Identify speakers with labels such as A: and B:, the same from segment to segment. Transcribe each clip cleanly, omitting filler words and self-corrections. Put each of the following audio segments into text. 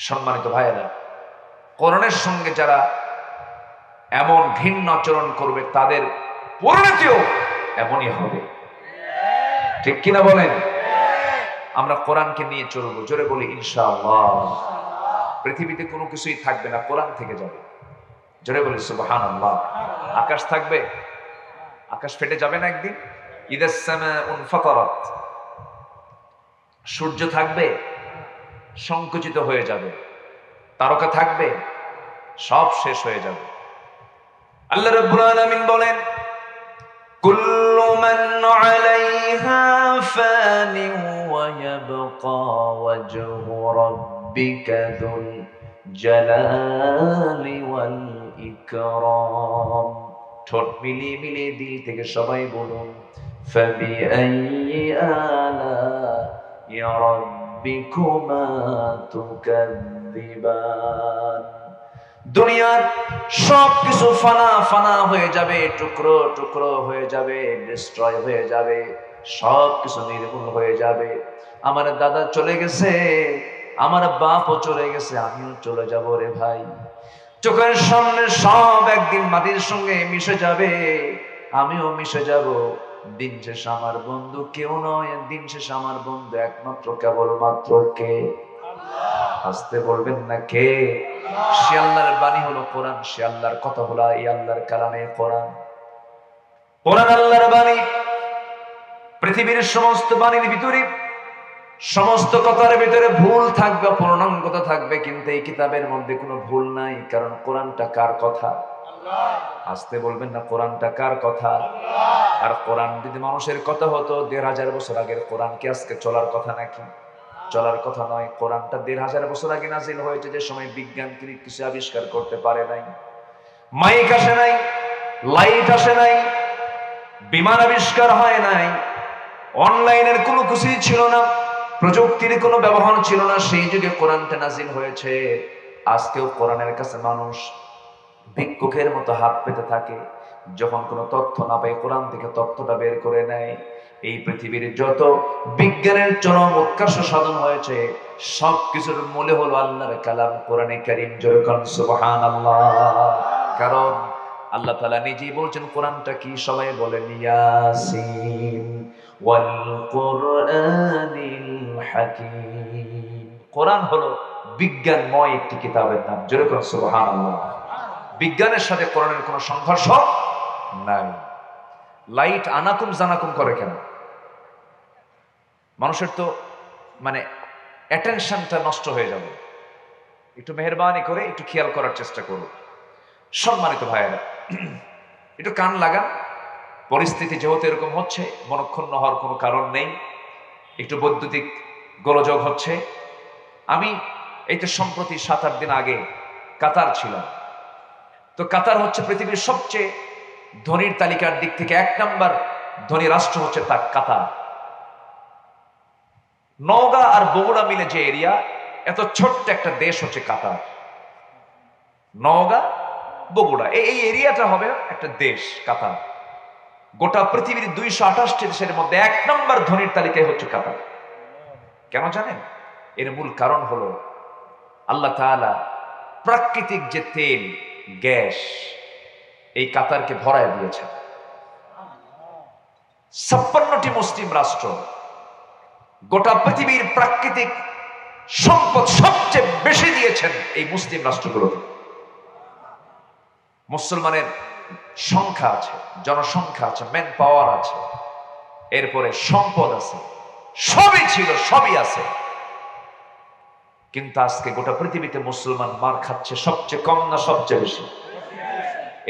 A: সম্মানিত ভাইয়েরা, কোরআনের সঙ্গে যারা এমন ঘৃণ্য আচরণ করবে তাদের পরিণতিও এমনই হবে। ঠিক কিনা বলেন? আমরা কোরআনকে নিয়ে চলবো, জোরে বলি ইনশাআল্লাহ। পৃথিবীতে কোনো কিছুই থাকবে না, কোরআন থেকে যাবে। জোরে বলি সুবহানাল্লাহ। আকাশ থাকবে? আকাশ ফেটে যাবে না একদিন? ইদাস সামাউন ফাতারাত। সূর্য থাকবে? সংকুচিত হয়ে যাবে। তারকা থাকবে? সব শেষ হয়ে যাবে। আল্লাহ রাব্বুল আলামিন বলেন, কুল্লু মান আলাইহা ফানি ওয়া ইয়াবকা ওয়াজহু রাব্বিকা যুল জালালি ওয়াল ইকরাম। ঠোঁট মিলিয়ে মিলিয়ে দিল থেকে সবাই বলুন, ফাবিআইয়ি আলাই রাব্বিকুমা তুকাযযিবান। দুনিয়ার সবকিছু ফানা ফানা হয়ে যাবে, টুকরো টুকরো হয়ে যাবে, ডিস্ট্রয় হয়ে যাবে, সবকিছু নির্মূল হয়ে যাবে। আমার দাদা চলে গেছে, আমার বাপও চলে গেছে, আমিও চলে যাব রে ভাই। চোখের সামনে সব একদিন মাটির সঙ্গে মিশে যাবে, আমিও মিশে যাব। দিন শেষে আমার বন্ধু কেউ নয়, দিন শেষে আমার বন্ধু একমাত্র কেবলমাত্র কে? আসতে বলবেন না কে? সে আল্লাহর বাণী হলো কোরআন, সে আল্লাহর কথা হলো এই আল্লাহর কালামে কোরআন। কোরআন আল্লাহর বাণী। পৃথিবীর সমস্ত বাণীর ভিতরে, সমস্ত কথার ভিতরে ভুল থাকবে, পূর্ণাঙ্গতা থাকবে, কিন্তু এই কিতাবের মধ্যে কোনো ভুল নাই। কারণ কোরআনটা কার কথা? আসতে বলবেন না, কোরআনটা কার কথা? আর কোরআন যদি মানুষের কথা হতো ১৫০০ বছর আগের কোরআন কি আজকে চলার কথা নাকি? চলার কথা নয়। কোরআনটা ১৫০০ বছর আগে নাজিল হয়েছে, যে সময় বিজ্ঞান কিছু আবিষ্কার করতে পারে নাই। মাইক আসে নাই, লাইট আসে নাই, বিমান আবিষ্কার হয় নাই, অনলাইনের কোনো কিছুই ছিল না, প্রযুক্তির কোনো ব্যবহার ছিল না। সেই যুগে কোরআনটা নাজিল হয়েছে। আজকেও কোরআনের কাছে মানুষ ভিক্ষুকের মতো হাত পেতে থাকে। যখন কোনো তথ্য না পায়, কোরআন থেকে তথ্যটা বের করে নেয়। এই পৃথিবীর যত বিজ্ঞানের চরম উৎকর্ষ সাধন হয়েছে, সবকিছুর মূলে হলো আল্লাহর কালাম কোরআনে কারীম। জোরে বলুন সুবহানাল্লাহ। কারণ আল্লাহ তাআলা নিজেই বলছেন কোরআনটা কি, সবাই বলেন ইয়াসিন ওয়াল কুরআনিল হাকীম। কোরআন হলো বিজ্ঞানময় একটি কিতাবের নাম। জোরে বলুন সুবহানাল্লাহ। বিজ্ঞানের সাথে কোরআনের কোনো সংঘর্ষ নাই। লাইট আনাকুম জানাকুম করে কেন? মানুষের তো মানে অ্যাটেনশনটা নষ্ট হয়ে যাবে। একটু মেহেরবানি করে একটু খেয়াল করার চেষ্টা করুন। সম্মানিত ভাইয়েরা, একটু কান লাগান। পরিস্থিতি যেহেতু এরকম হচ্ছে, মনক্ষুণ্ণ হওয়ার কোনো কারণ নেই। একটু বৈদ্যুতিক গোলযোগ হচ্ছে। আমি এই তো সম্প্রতি ৭-৮ দিন আগে কাতার ছিলাম। তো কাতার হচ্ছে পৃথিবীর সবচেয়ে ধনীর তালিকার দিক থেকে ১ নাম্বার ধনী রাষ্ট্র হচ্ছে তা কাতার। নওগাঁ আর বগুড়া মিলে যে এরিয়া, এত ছোট্ট একটা দেশ হচ্ছে কাতার। নওগাঁ বগুড়া এই এরিয়াটা হবে একটা দেশ কাতার। গোটা পৃথিবীর ২২৮টি দেশের মধ্যে ১ নাম্বার ধনীর তালিকায় হচ্ছে কাতার। কেন জানেন? এর মূল কারণ হলো আল্লাহ তাআলা প্রাকৃতিক যে তেল, গ্যাস, এই কাতারকে ভরায় দিয়েছেন। ৫৬টি মুসলিম রাষ্ট্র, গোটা পৃথিবীর প্রাকৃতিক সম্পদ সবচেয়ে বেশি দিয়েছেন এই মুসলিম রাষ্ট্রগুলোতে। মুসলমানের সংখ্যা আছে, জনসংখ্যা আছে, ম্যান পাওয়ার আছে, এরপরে সম্পদ আছে, সবই ছিল, সবই আছে। কিন্তু আজকে গোটা পৃথিবীতে মুসলমান মার খাচ্ছে সবচেয়ে কম না সবচেয়ে বেশি?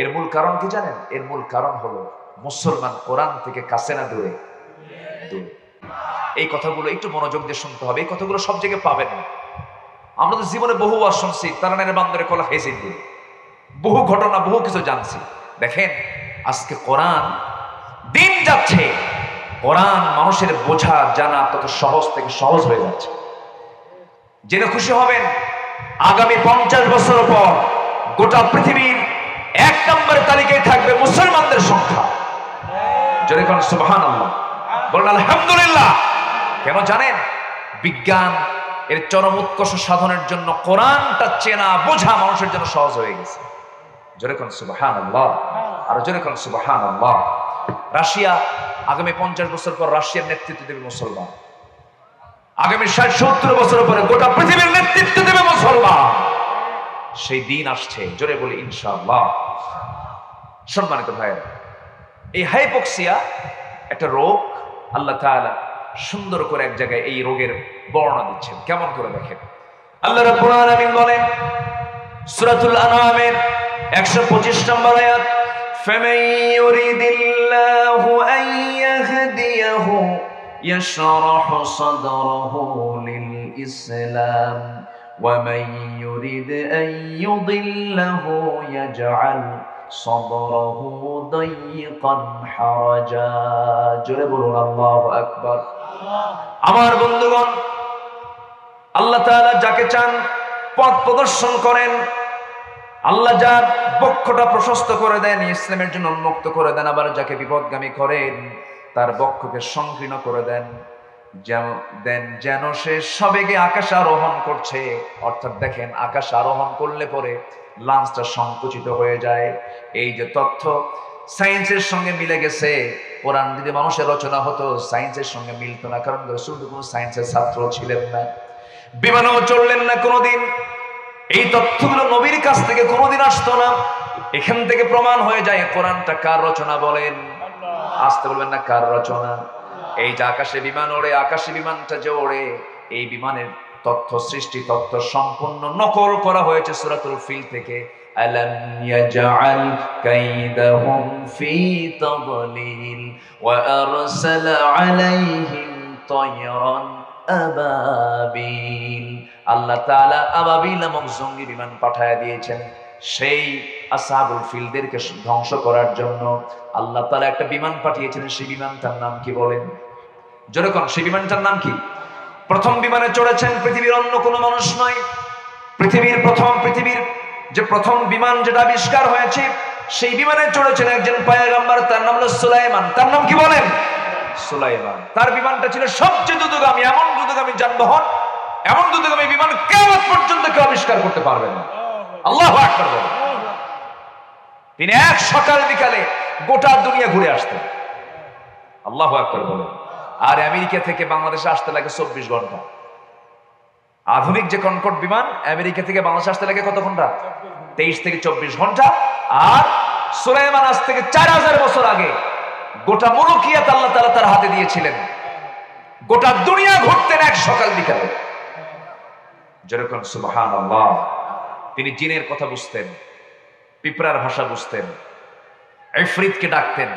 A: এর মূল কারণ কি জানেন? এর মূল কারণ হলো মুসলমান কোরআন থেকে কাছে না দূরে? দূরে। এই কথাগুলো একটু মনোযোগ দিয়ে শুনতে হবে। এই কথাগুলো সব জায়গায় পাবেন না। আমরা তো জীবনে বহু বার শুনছি, তারানের বান্দরে কলা হেসে দিয়ে বহু ঘটনা, বহু কিছু জানছি। দেখেন, আজকে কোরআন দিন যাচ্ছে, কোরআন মানুষের বোঝা জানা তত সহজ থেকে সহজ হয়ে যাচ্ছে। জেনে খুশি হবেন, আগামী ৫০ বছর পর গোটা পৃথিবীর ১ নম্বর তালিকায় থাকবে মুসলমানদের সংখ্যা। জোরে বলুন সুবহানাল্লাহ, বলুন আলহামদুলিল্লাহ। কেন জানেন? বিজ্ঞান এর চরম উৎকর্ষ সাধনের জন্য কোরআনটা চেনা বোঝা মানুষের জন্য সহজ হয়ে গেছে। জোরে কোন সুবহানাল্লাহ, আর জোরে কোন সুবহানাল্লাহ। রাশিয়া আগামী 50 বছর পর রাশিয়ার নেতৃত্ব দেবে মুসলমান। আগামী 60-70 বছর পরে গোটা পৃথিবীর নেতৃত্ব দেবে মুসলমান। সেই দিন আসছে, জোরে বলি ইনশাআল্লাহ। সম্মানিত ভাইয়েরা, এই হাইপোক্সিয়া একটা রোগ। আল্লাহ তাআলা সুন্দর করে এক জায়গায় এই রোগের বর্ণনা দিচ্ছেন। কেমন করে দেখেন, আল্লাহ রাব্বুল আলামিন বলেন সূরাতুল আনআমের 125 নম্বর আয়াত, ফামান ইউরিদিল্লাহু আন ইয়াহদিয়াহু ইয়াশরাহু সাদরাহু লিল ইসলাম ওয়া মান ইউরিদ আন ইউদিল্লাহু ইয়াজআল সাদরাহু দায়িকান হারাজা। জোরে বলুন আল্লাহু আকবার। আমার বন্ধুগণ, আল্লাহ তাআলা যাকে চান পথ প্রদর্শন করেন, আল্লাহ যার বক্ষটা প্রশস্ত করে দেন, ইসলামের জন্য উন্মুক্ত করে দেন, আবার যাকে বিপদগামী করেন তার বক্ষকে সংকীর্ণ করে দেন, যেন সে সবেগে আকাশে আরোহণ করছে। অর্থাৎ দেখেন, আকাশে আরোহণ করলে পরে লাঞ্চটা সংকুচিত হয়ে যায়। এই যে তথ্য সায়েন্সের সঙ্গে মিলে গেছে। কোরআন যদি মানুষের রচনা হতো সায়েন্সের সঙ্গে মিলতো না, কারণ রাসূল তো কোনো সায়েন্সের ছাত্র ছিলেন না, বিমানেও চললেন না কোনোদিন। এই তথ্যগুলো নবীর কাছ থেকে কোনোদিন আসতো না। এখান থেকে প্রমাণ হয়ে যায় কোরআনটা কার রচনা। বলেন, আসতে বলবেন না কার রচনা। এই যে আকাশে বিমান ওড়ে, আকাশে বিমানটা যে ওড়ে, এই বিমানের তথ্য, সৃষ্টি তথ্য সম্পূর্ণ নকল করা হয়েছে সূরাতুল ফিল থেকে। আলাম ইয়াজআল কাইদাহুম ফি তাদলিল ওয়া আরসালা আলাইহিম তায়রান আবাবিল। আল্লাহ তাআলা আবাবিল নামক জঙ্গি বিমান পাঠায় দিয়েছেন সেই আসহাবুল ফিলদেরকে ধ্বংস করার জন্য। আল্লাহ তাআলা একটা বিমান পাঠিয়েছেন, সেই বিমানটার নাম কি বলেন? জোরে কোন, সেই বিমানটার নাম কি? প্রথম বিমানে চড়েছেন পৃথিবীর অন্য কোনো মানুষ নয়। পৃথিবীর যে প্রথম বিমান যেটা আবিষ্কার হয়েছে, সেই বিমানে চড়েছেন একজন পয়গম্বর, তার নাম হলো সুলাইমান। তার নাম কি বলেন? সুলাইমান। তার বিমানটা ছিল সবচেয়ে দ্রুতগামী, এমন দ্রুতগামী যানবাহন, এমন দ্রুতগামী বিমান কিয়ামত পর্যন্ত কেউ আবিষ্কার করতে পারবে না। আল্লাহু আকবার বলেন। তিনি এক সকাল বিকালে গোটা দুনিয়া ঘুরে আসতেন। আল্লাহু আকবার বলেন। আর আমেরিকা থেকে বাংলাদেশে আসতে লাগে 24 ঘন্টা। আধুনিক যে কনকর্ড বিমান, আমেরিকা থেকে বাংলাদেশে আসতে লাগে কত ঘন্টা? 23 থেকে 24 ঘন্টা। আর সুলাইমান আজ থেকে 4000 বছর আগে গোটা মুলকিয়াত আল্লাহ তাআলা তার হাতে দিয়েছিলেন। গোটা দুনিয়া ঘুরতেন এক সকাল বিকালে। যেরকম সুবহানাল্লাহ। তিনি জিনের কথা বুঝতেন, পিঁপড়ার ভাষা বুঝতেন, ইফরিতকে ডাকতেন।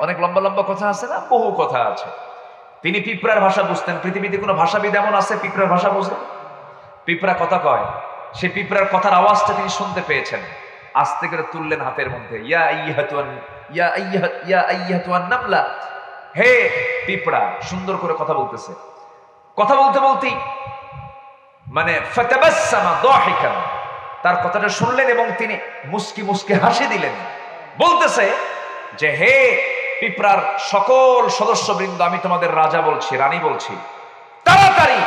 A: অনেক লম্বা লম্বা কথা আছে না, বহু কথা আছে। তিনি পিঁপড়ার ভাষা বুঝতেন। পৃথিবীতে কোনো ভাষাবিদ এমন আছে পিঁপড়ার ভাষা বোঝে? পিঁপড়া কথা কয়, সেই পিঁপড়ার কথার আওয়াজটা তিনি শুনতে পেয়েছেন। আস্তে করে তুললেন হাতের মধ্যে, ইয়া আইয়াতুন নামলা, হে পিঁপড়া। সুন্দর করে কথা বলতেছে। কথা বলতে বলতেই মানে ফাতাবাসসামা দাহিকান, তার কথাটা শুনলেন এবং তিনি মুস্কি মুস্কি হাসি দিলেন। বলতেছে যে, হে পিঁপড়ার সকল সদস্যবৃন্দ, আমি তোমাদের রাজা বলছি, রানী বলছি, তাড়াতাড়ি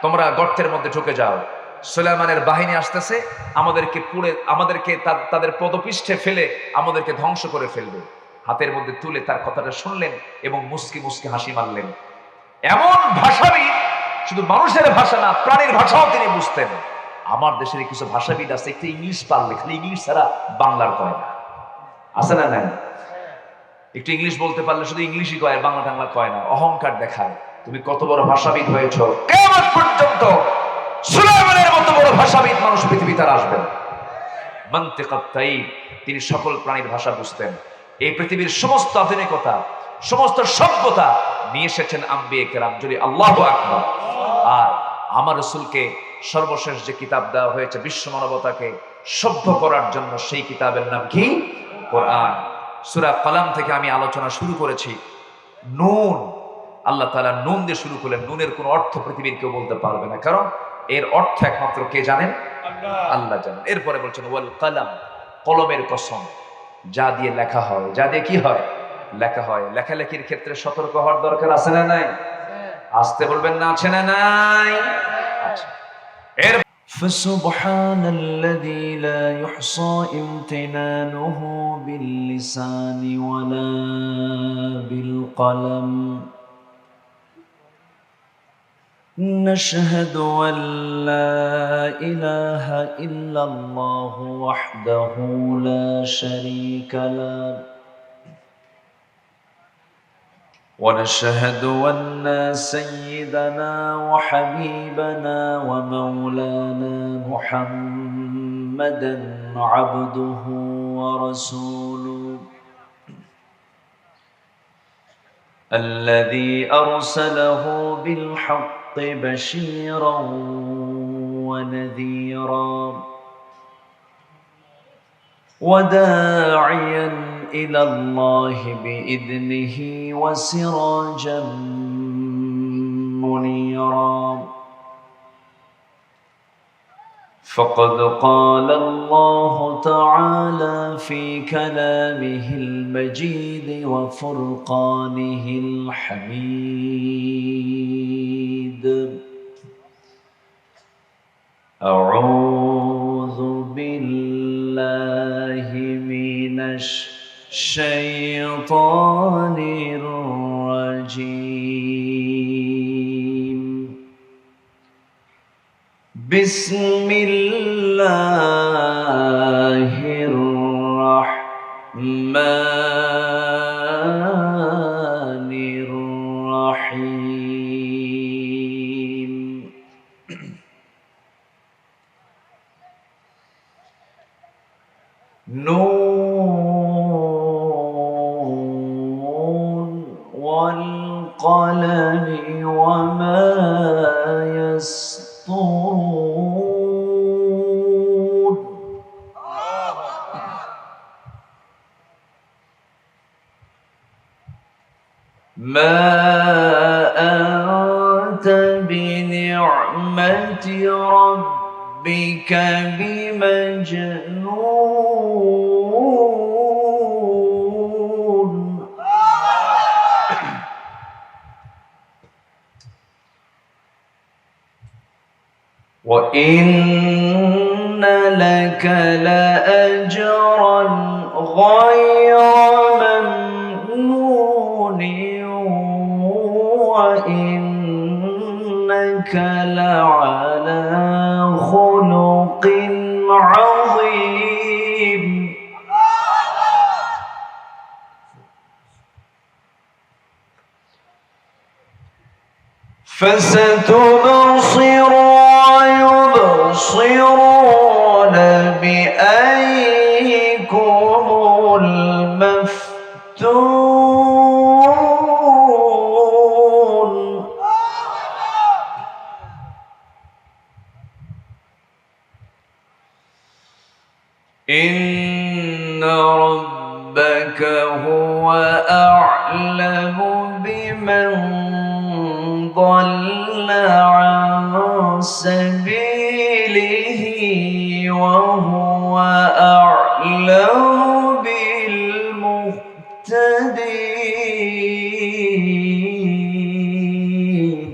A: তোমরা গর্তের মধ্যে ঢুকে যাও। সুলাইমানের বাহিনী আসতেছে, আমাদেরকে তাদের পদপৃষ্ঠে ফেলে আমাদেরকে ধ্বংস করে ফেলবে। হাতের মধ্যে তুলে তার কথাটা শুনলেন এবং মুস্কি মুস্কি হাসি মারলেন। এমন ভাষাবিদ, শুধু মানুষের ভাষা না, প্রাণীর ভাষাও তিনি বুঝতেন। আমার দেশের কিছু ভাষাবিদ আছে, একটু ইংলিশ পারলে, খালি ইংলিশ ছাড়া বাংলার কয় না, আছে না? নাই, একটু ইংলিশ বলতে পারলে শুধু ইংলিশই কয়, বাংলা টাংলা কয় না। অহংকার দেখায়। তুমি কত বড় ভাষাবিদ হয়েছো, কিয়ামত পর্যন্ত সুলাইমানের মতো বড় ভাষাবিদ মানুষ পৃথিবীতে আর আসবে না। মানতিকাত তাইব, তিনি সকল প্রাণীর ভাষা বুঝতেন। এই পৃথিবীর সমস্ত আধুনিকতা, সমস্ত সভ্যতা নিয়ে এসেছেন আম্বিয়ে কেরাম। যদি আল্লাহু আকবার। আর আমার রাসূলকে সর্বশেষ যে কিতাব দেওয়া হয়েছে বিশ্ব মানবতাকে সভ্য করার জন্য, সেই কিতাবের নাম কি? কোরআন। সূরা কলম থেকে আমি আলোচনা শুরু করেছি। নুন, আল্লাহ তাআলা নুন দিয়ে শুরু করলেন। নুনের কোনো অর্থ পৃথিবীর কেউ বলতে পারবে না, কারণ এর অর্থ একমাত্র কে জানেন? আল্লাহ জানেন। এরপরে বলছেন ওয়াল কলম, কলমের কসম, যা দিয়ে লেখা হয়, যা দিয়ে কি হয়? লেখা হয়। লেখালেখির ক্ষেত্রে সতর্ক হওয়ার দরকার আছে না নাই? আসতে বলবেন না, আছে না নাই? আচ্ছা فسبحان الذي لا يحصى امتنانه باللسان ولا بالقلم نشهد أن لا إله إلا الله وحده لا شريك له ونشهد أن سيدنا وحبيبنا ومولانا محمدا عبده ورسوله الذي أرسله بالحق بشيرا ونذيرا وداعيا إلى الله بإذنه وسراجا منيرا فقد قال الله تعالى في كلامه المجيد وفرقانه الحميد أعوذ بالله من الشيطان الرجيم بسم الله الرحمن الرحيم نون والقلم وما يسطرون ما أنت بنعمة ربك بمجنون وإن لك لأجرا غير ممنون وإنك لعلى خلق عظيم فستبصر ويبصرون بأيكم المفتون إن ربك هو أعلم بمن ضل عن سبيله وهو أعلم بالمهتدين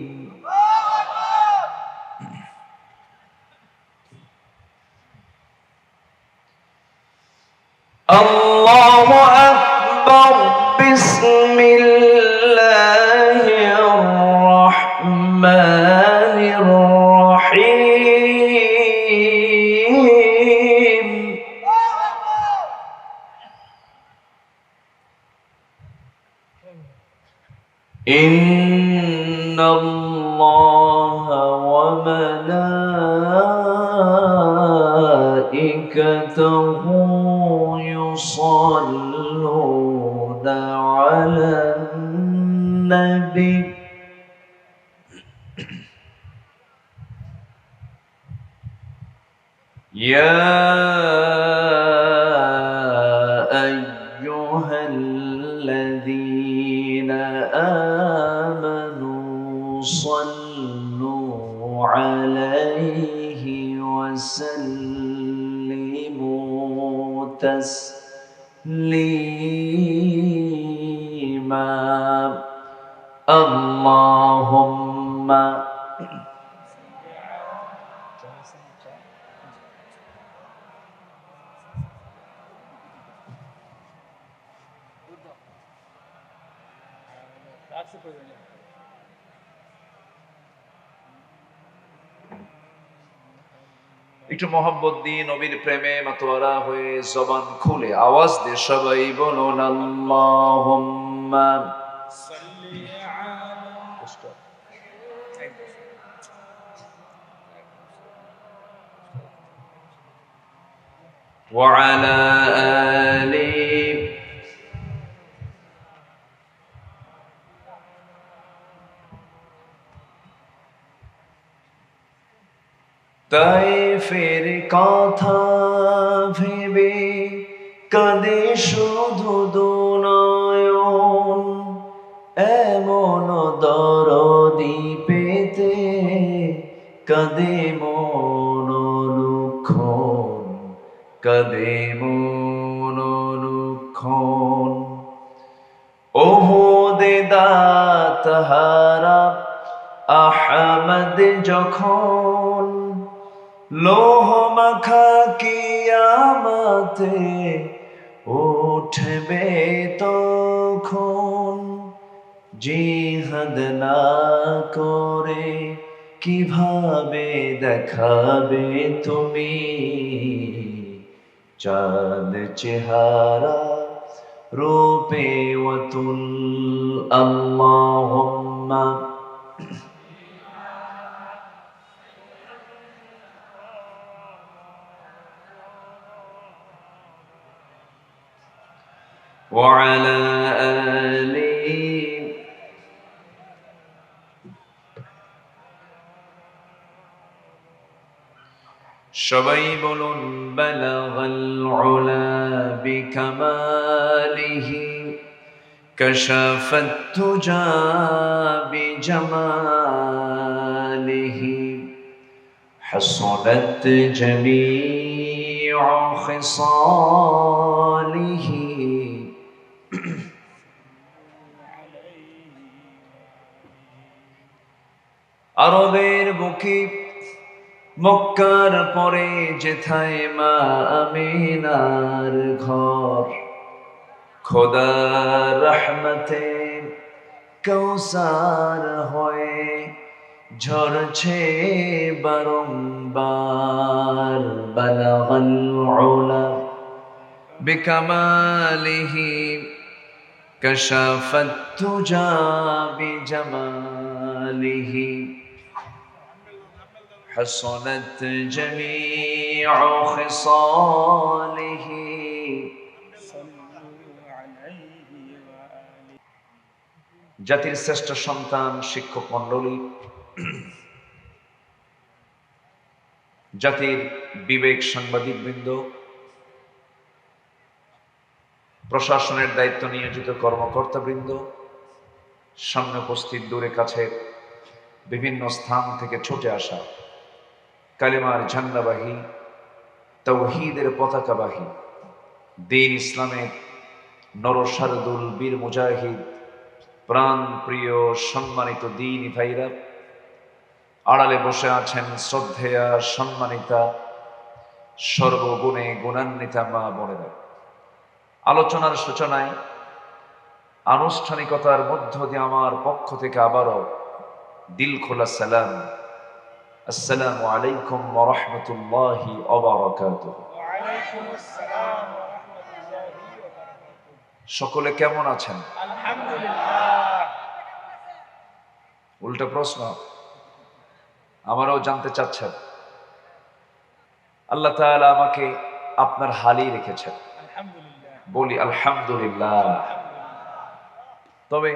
A: الله أكبر بسم الله الرحمن الرحيم إن الله وملائكته يصلون على النبي يا أيها الذين آمنوا صلوا عليه وسلموا تسليما اللهم একটু মহব্বত দিয়ে নবীর প্রেমে মাতোয়ারা হয়ে জবান খুলে আওয়াজ দিয়ে সবাই বলুন আল্লাহুম্মা সাল্লি আলা। وعلى آله তাইফের কথা ভেবে কাঁদে শুধু দুনয়ন, এমন দরদি পেতে কাঁদে মন অনুক্ষণ, কাঁদে মন অনুক্ষণ। ওহুদে দাঁতহারা আহমদ যখন লোহ মাখা কিয়ামতে উঠবে তখন, জিহাদ না করে কিভাবে দেখাবে তুমি চাঁদ চেহারা রূপে ওয়াতুল। আল্লাহুম্মা وعلى آله সবাই বলুন বালাগাল উলা বিকামালিহি কাশাফাত তুজা বিজামালিহি হাসানাত জামিউ খিসালিহি। আরবের বুকে মক্কার পরে যেথায় মা আমিনার ঘর, খোদার রহমতে কৌসার হয়ে ঝরছে বারংবার। বালাগাল উলা বিকামালিহি কাশাফাত তুজা বিজামালিহি حسنت جميع خصاله। জাতির শ্রেষ্ঠ সন্তান শিক্ষক মণ্ডলী, জাতির বিবেক সাংবাদিক বৃন্দ, প্রশাসনের দায়িত্ব নিয়োজিত কর্মকর্তা বৃন্দ, সামনে উপস্থিত দূরে কাছে বিভিন্ন স্থান থেকে ছুটে আসা কালেমার ঝান্ডাবাহী, তাওহীদের পতাকাবাহী, দ্বীন ইসলামের নরসারদুল বীর মুজাহিদ, প্রাণ প্রিয় সম্মানিত দ্বীনী ভাইরা, আড়ালে বসে আছেন শ্রদ্ধেয়া সম্মানিতা সর্বগুণে গুণান্বিতা মা বোনেরা। আলোচনার সূচনায় আনুষ্ঠানিকতার মধ্য দিয়ে আমার পক্ষ থেকে আবারও দিল খোলা সালাম, আসসালামু আলাইকুম ওয়া রাহমাতুল্লাহি ওয়া বারাকাতুহু। সকলে কেমন আছেন? আলহামদুলিল্লাহ। উল্টা প্রশ্ন আমারও জানতে চাচ্ছেন। আল্লাহ তাআলা আমাকে আপনার হালই রেখেছেন, বলি আলহামদুলিল্লাহ। তবে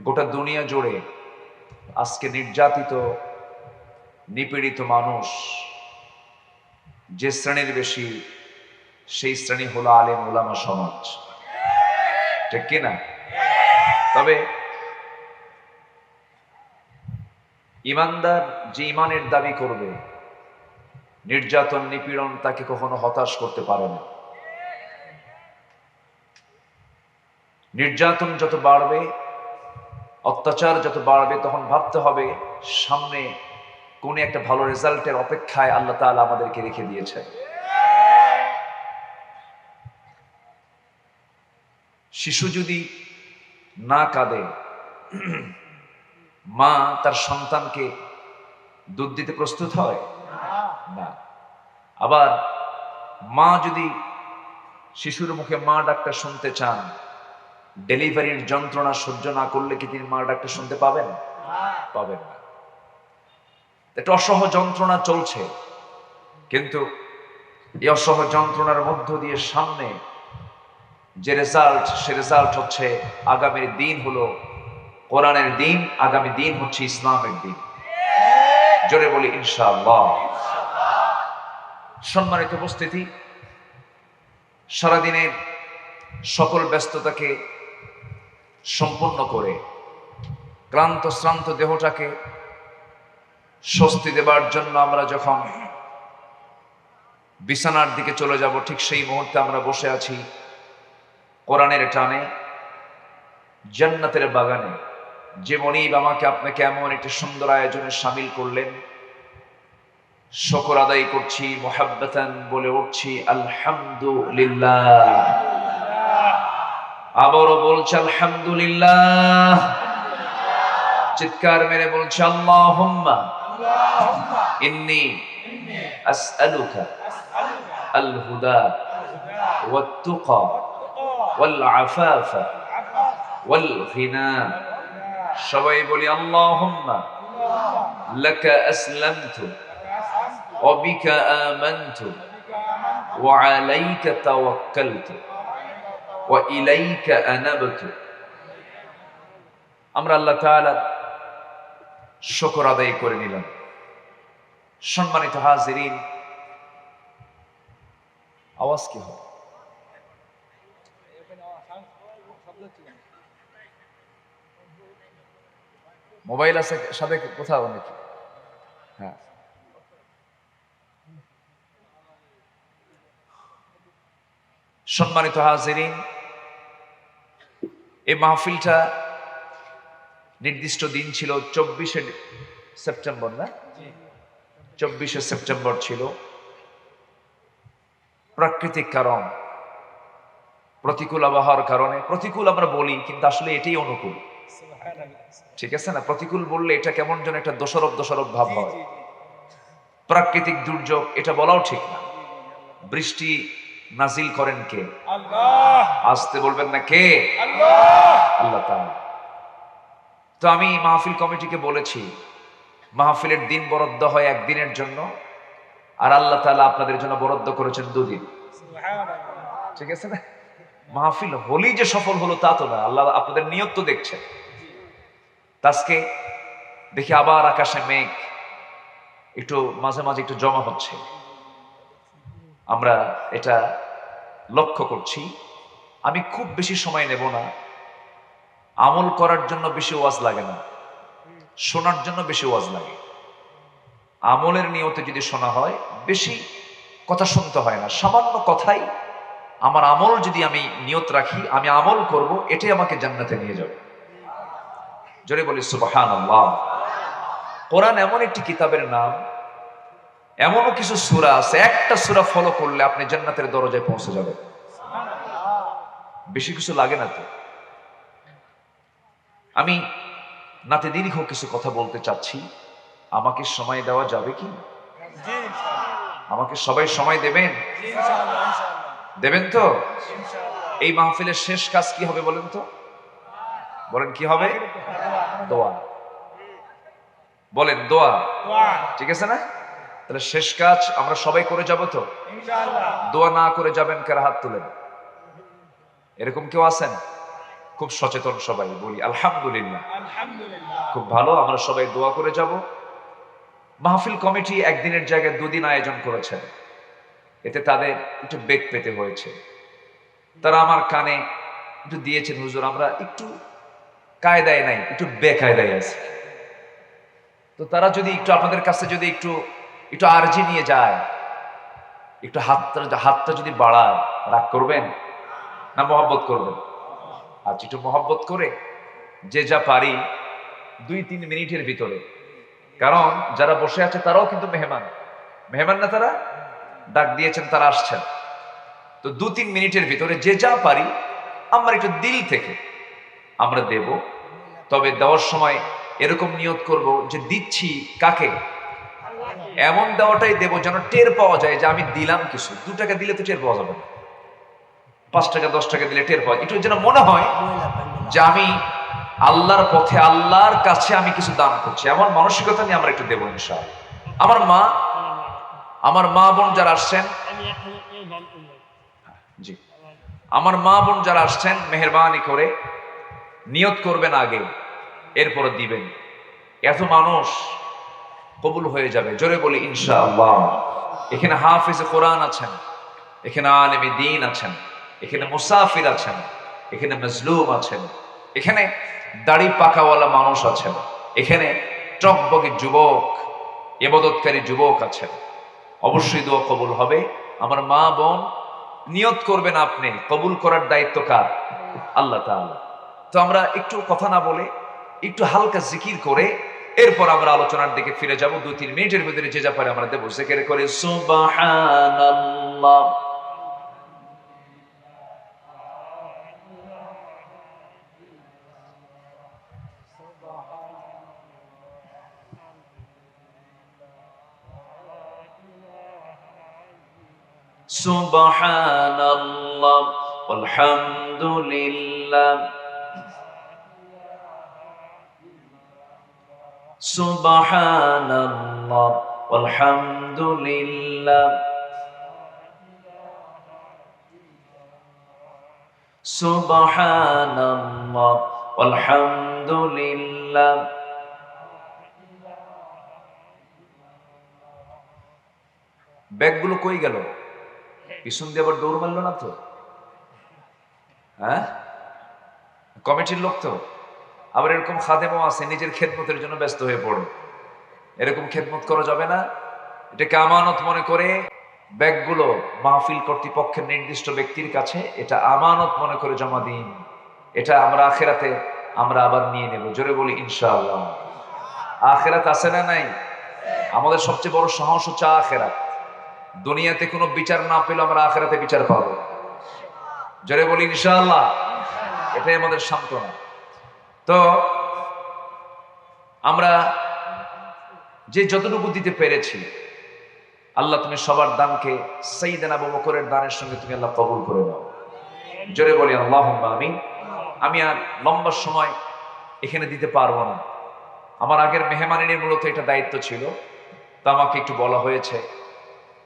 A: গোটা দুনিয়া জুড়ে আজকে নির্যাতিত নিপীড়িত মানুষ যে শ্রেণীর বেশি, সেই শ্রেণী হলো আলেম ওলামা সমাজ, ঠিক কিনা? তবে ইমানদার যে ইমানের দাবি করবে, নির্যাতন নিপীড়ন তাকে কখনো হতাশ করতে পারে না। নির্যাতন যত বাড়বে, অত্যাচার যত বাড়বে, তখন ভাবতে হবে সামনে কোন একটা ভালো রেজাল্টের অপেক্ষায় আল্লাহ তাআলা আমাদেরকে রেখে দিয়েছে। শিশু যদি না কাঁদে, মা তার সন্তানকে দুধ দিতে প্রস্তুত হয় না। আবার মা যদি শিশুর মুখে মা ডাকটা শুনতে চান, ডেলিভারির যন্ত্রণা সহ্য না করলে কি তিনি মা ডাকটা শুনতে পাবেন? পাবেন না। একটা অসহ যন্ত্রণা চলছে, কিন্তু এই অসহ যন্ত্রণার মধ্য দিয়ে সামনে যে রেজাল্ট, সে রেজাল্ট হচ্ছে আগামীর দিন হলো কোরআনের দিন, আগামী দিন হচ্ছে ইসলামের দিন। জোরে বলি ইনশাআল্লাহ। সম্মানিত উপস্থিতি, সারাদিনের সকল ব্যস্ততাকে সম্পন্ন করে ক্লান্ত শ্রান্ত দেহটাকে স্বস্তি দেবার জন্য আমরা যখন বিছানার দিকে চলে যাব, ঠিক সেই মুহূর্তে আমরা বসে আছি কোরআনের টানে, জান্নাতের বাগানে। যে মনিব আমাকে আপনাকে এমন একটি সুন্দর আয়োজনে শামিল করলেন, শুকর আদায় করছি, মুহাব্বাতান বলে উঠছি আলহামদুলিল্লাহ। আবারও বলছি আলহামদুলিল্লাহ। চিৎকার মেরে বলছি আল্লাহুম্মা ইন্নী আসআলুকা আল হুদা ওয়াত তুকা ওয়াল আফাফা ওয়াল গিনা। সবাই বলি আল্লাহুম্মা লাকা আসলামতু ওয়া বিকা আমানতু ওয়া আলাইকা তাওয়াক্কালতু ওয়া ইলাইকা আনাবতু। আমরা আল্লাহ তাআলার শুকর আদায় করে নিলাম। সম্মানিত হাজিরিন, আওয়াজ কি হয়? মোবাইল আছে সাথে কোথাও নাকি? হ্যাঁ, সম্মানিত হাজিরিন, এই মাহফিলটা নির্দিষ্ট দিন ছিল 24শে সেপ্টেম্বর, না 24শে সেপ্টেম্বর ছিল। প্রাকৃতিক কারণ, প্রতিকূল আবহাওয়ার কারণে, প্রতিকূল আমরা বলি কিন্তু আসলে এটাই অনুকূল, ঠিক আছে না? প্রতিকূল বললে এটা কেমন যেন একটা দোষারোপ দোষারোপ ভাব হয়। প্রাকৃতিক দুর্যোগ এটা বলাও ঠিক না। বৃষ্টি নাজিল করেন কে? আল্লাহ। আসতে বলবেন না কে? আল্লাহ। আল্লাহ তাআলা। তো আমি মাহফিল কমিটিকে বলেছি, মাহফিলের দিন বরাদ্দ হয় একদিনের জন্য, আর আল্লাহ তাআলা আপনাদের জন্য বরাদ্দ করেছেন 2 দিন। ঠিক আছে না? মাহফিল হলেই যে সফল হলো তা তো না, আল্লাহ আপনাদের নিয়ত তো দেখছেন। আজকে দেখি আবার আকাশে মেঘ একটু মাঝে মাঝে একটু জমা হচ্ছে, আমরা এটা লক্ষ্য করছি। আমি খুব বেশি সময় নেব না। আমল করার জন্য বেশি ওয়াজ লাগে না, শোনার জন্য বেশি ওয়াজ লাগে। আমলের নিয়তে যদি শোনা হয়, বেশি কথা শুনতে হয় না, সামান্য কথাই আমার আমল যদি আমি নিয়ত রাখি, আমি আমল করব, এটাই আমাকে জান্নাতে নিয়ে যাবে। জোরে বলি সুবহানাল্লাহ। কোরআন এমন একটি কিতাবের নাম, এমনও কিছু সূরা আছে, একটা সূরা ফলো করলে আপনি জান্নাতের দরজায় পৌঁছে যাবেন। বেশি কিছু লাগে না তো। আমি নাতে দীর্ঘ কিছু কথা বলতে চাচ্ছি, আমাকে সময় দেওয়া যাবে কি? আমাকে সবাই সময় দেবেন? দেবেন তো? এই মাহফিলের শেষ কাজ কি হবে বলেন তো? বলেন কি হবে? দোয়া। বলেন দোয়া। ঠিক আছে না? তাহলে শেষ কাজ আমরা সবাই করে যাব তো ইনশাআল্লাহ। দোয়া না করে যাবেন কারা? হাত তুলেন। এরকম কেউ আছেন? খুব সচেতন সবাই, বলি আলহামদুলিল্লাহ। আলহামদুলিল্লাহ, খুব ভালো। আমরা সবাই দোয়া করে যাব। মাহফিল কমিটি একদিনের জায়গায় 2 দিন আয়োজন করেছেন, এতে তাদের একটু বেগ পেতে হয়েছে। তারা আমার কানে একটু দিয়েছেন, হুজুর আমরা একটু কায়দায় নাই, একটু বেকায়দায় আছে। তো তারা যদি একটু আপনাদের কাছে যদি একটু একটু আরজি নিয়ে যায়, একটু হাতটা যদি বাড়ায়, রাগ করবেন না মহব্বত করবেন? আজ একটু মহব্বত করে যে যা পারি 2-3 মিনিটের ভিতরে, কারণ যারা বসে আছে তারাও কিন্তু মেহমান না, তারা ডাক দিয়েছেন, তারা আসছেন। তো 2-3 মিনিটের ভিতরে যে যা পারি আমরা একটু দিল থেকে আমরা দেব। তবে দেওয়ার সময় এরকম নিয়ত করব যে দিচ্ছি কাকে, এমন দেওয়াটাই দেব যেন টের পাওয়া যায় যে আমি দিলাম কিছু। 2 টাকা দিলে তো টের পাওয়া যাবে না, 5 টাকা 10 টাকা দিলে টের পাওয়া, একটু যেন মনে হয় যে আমি আল্লাহর পথে, আল্লাহর কাছে আমি কিছু দান করছি, এমন মানসিকতা নিয়ে আমরা একটু দেবো ইনশাআল্লাহ। আমার মা বোন যারা আসছেন, জি, আমার মা বোন যারা আসছেন মেহেরবানি করে নিয়ত করবেন আগে, এরপর দিবেন। এত মানুষ কবুল হয়ে যাবে, জোরে বলি ইনশাআল্লাহ। এখানে হাফিজ কোরআন আছেন, এখানে আলেমে দ্বীন আছেন, এখানে মুসাফির আছেন, এখানে মাজলুম আছেন, এখানে দাড়ি পাকাওয়ালা মানুষ আছেন, এখানে টকবকে যুবক, ইবাদতকারী যুবক আছেন। অবশ্যই দোয়া কবুল হবে। আমার মা বোন নিয়ত করবেন, আপনি কবুল করার দায়িত্ব কার? আল্লাহ তাআলা। তো আমরা একটু কথা না বলে একটু হালকা জিকির করে এরপর আমরা আলোচনার দিকে ফিরে যাব। 2-3 মিনিটের ভিতরে যে যা পারে আমরা দেব। জিকির করে সুবহানাল্লাহ, সুবহানাল্লাহ, আলহামদুলিল্লাহ, সুবহানাল্লাহ, আলহামদুলিল্লাহ, সুবহানাল্লাহ, আলহামদুলিল্লাহ। ব্যাগগুলো কই গেল? পিছন দিয়ে আবার দৌড় মারলো না তো? হ্যাঁ, কমিটির লোক তো। আবার এরকম খাদেমও আছে, নিজের খেদমতের জন্য ব্যস্ত হয়ে পড়ে। এরকম খেদমত করা যাবে না। এটাকে আমানত মনে করে ব্যাগগুলো মাহফিল কর্তৃপক্ষের নির্দিষ্ট ব্যক্তির কাছে এটা আমানত মনে করে জমা দিন। এটা আমরা আখেরাতে আমরা আবার নিয়ে নেব। জোরে বলি ইনশাআল্লাহ। আখেরাত আছে না নাই? আমাদের সবচেয়ে বড় সাহস হচ্ছে আখেরাত। দুনিয়াতে কোনো বিচার না পেলে আমরা আখেরাতে বিচার পাবো। জোরে বলি ইনশাআল্লাহ। এটাই আমাদের সান্ত্বনা। তো আমরা যে যতটুকু দিতে পেরেছি, আল্লাহ তুমি সবার দানকে সাইয়েদনা আবু বকরের দানের সঙ্গে তুমি আল্লাহ কবুল করে নাও। জোরে বলি আল্লাহুম্মা আমিন। আমি আর লম্বা সময় এখানে দিতে পারবো না। আমার আগের মেহমানিনের মূলত এটা দায়িত্ব ছিল, তা আমাকে একটু বলা হয়েছে।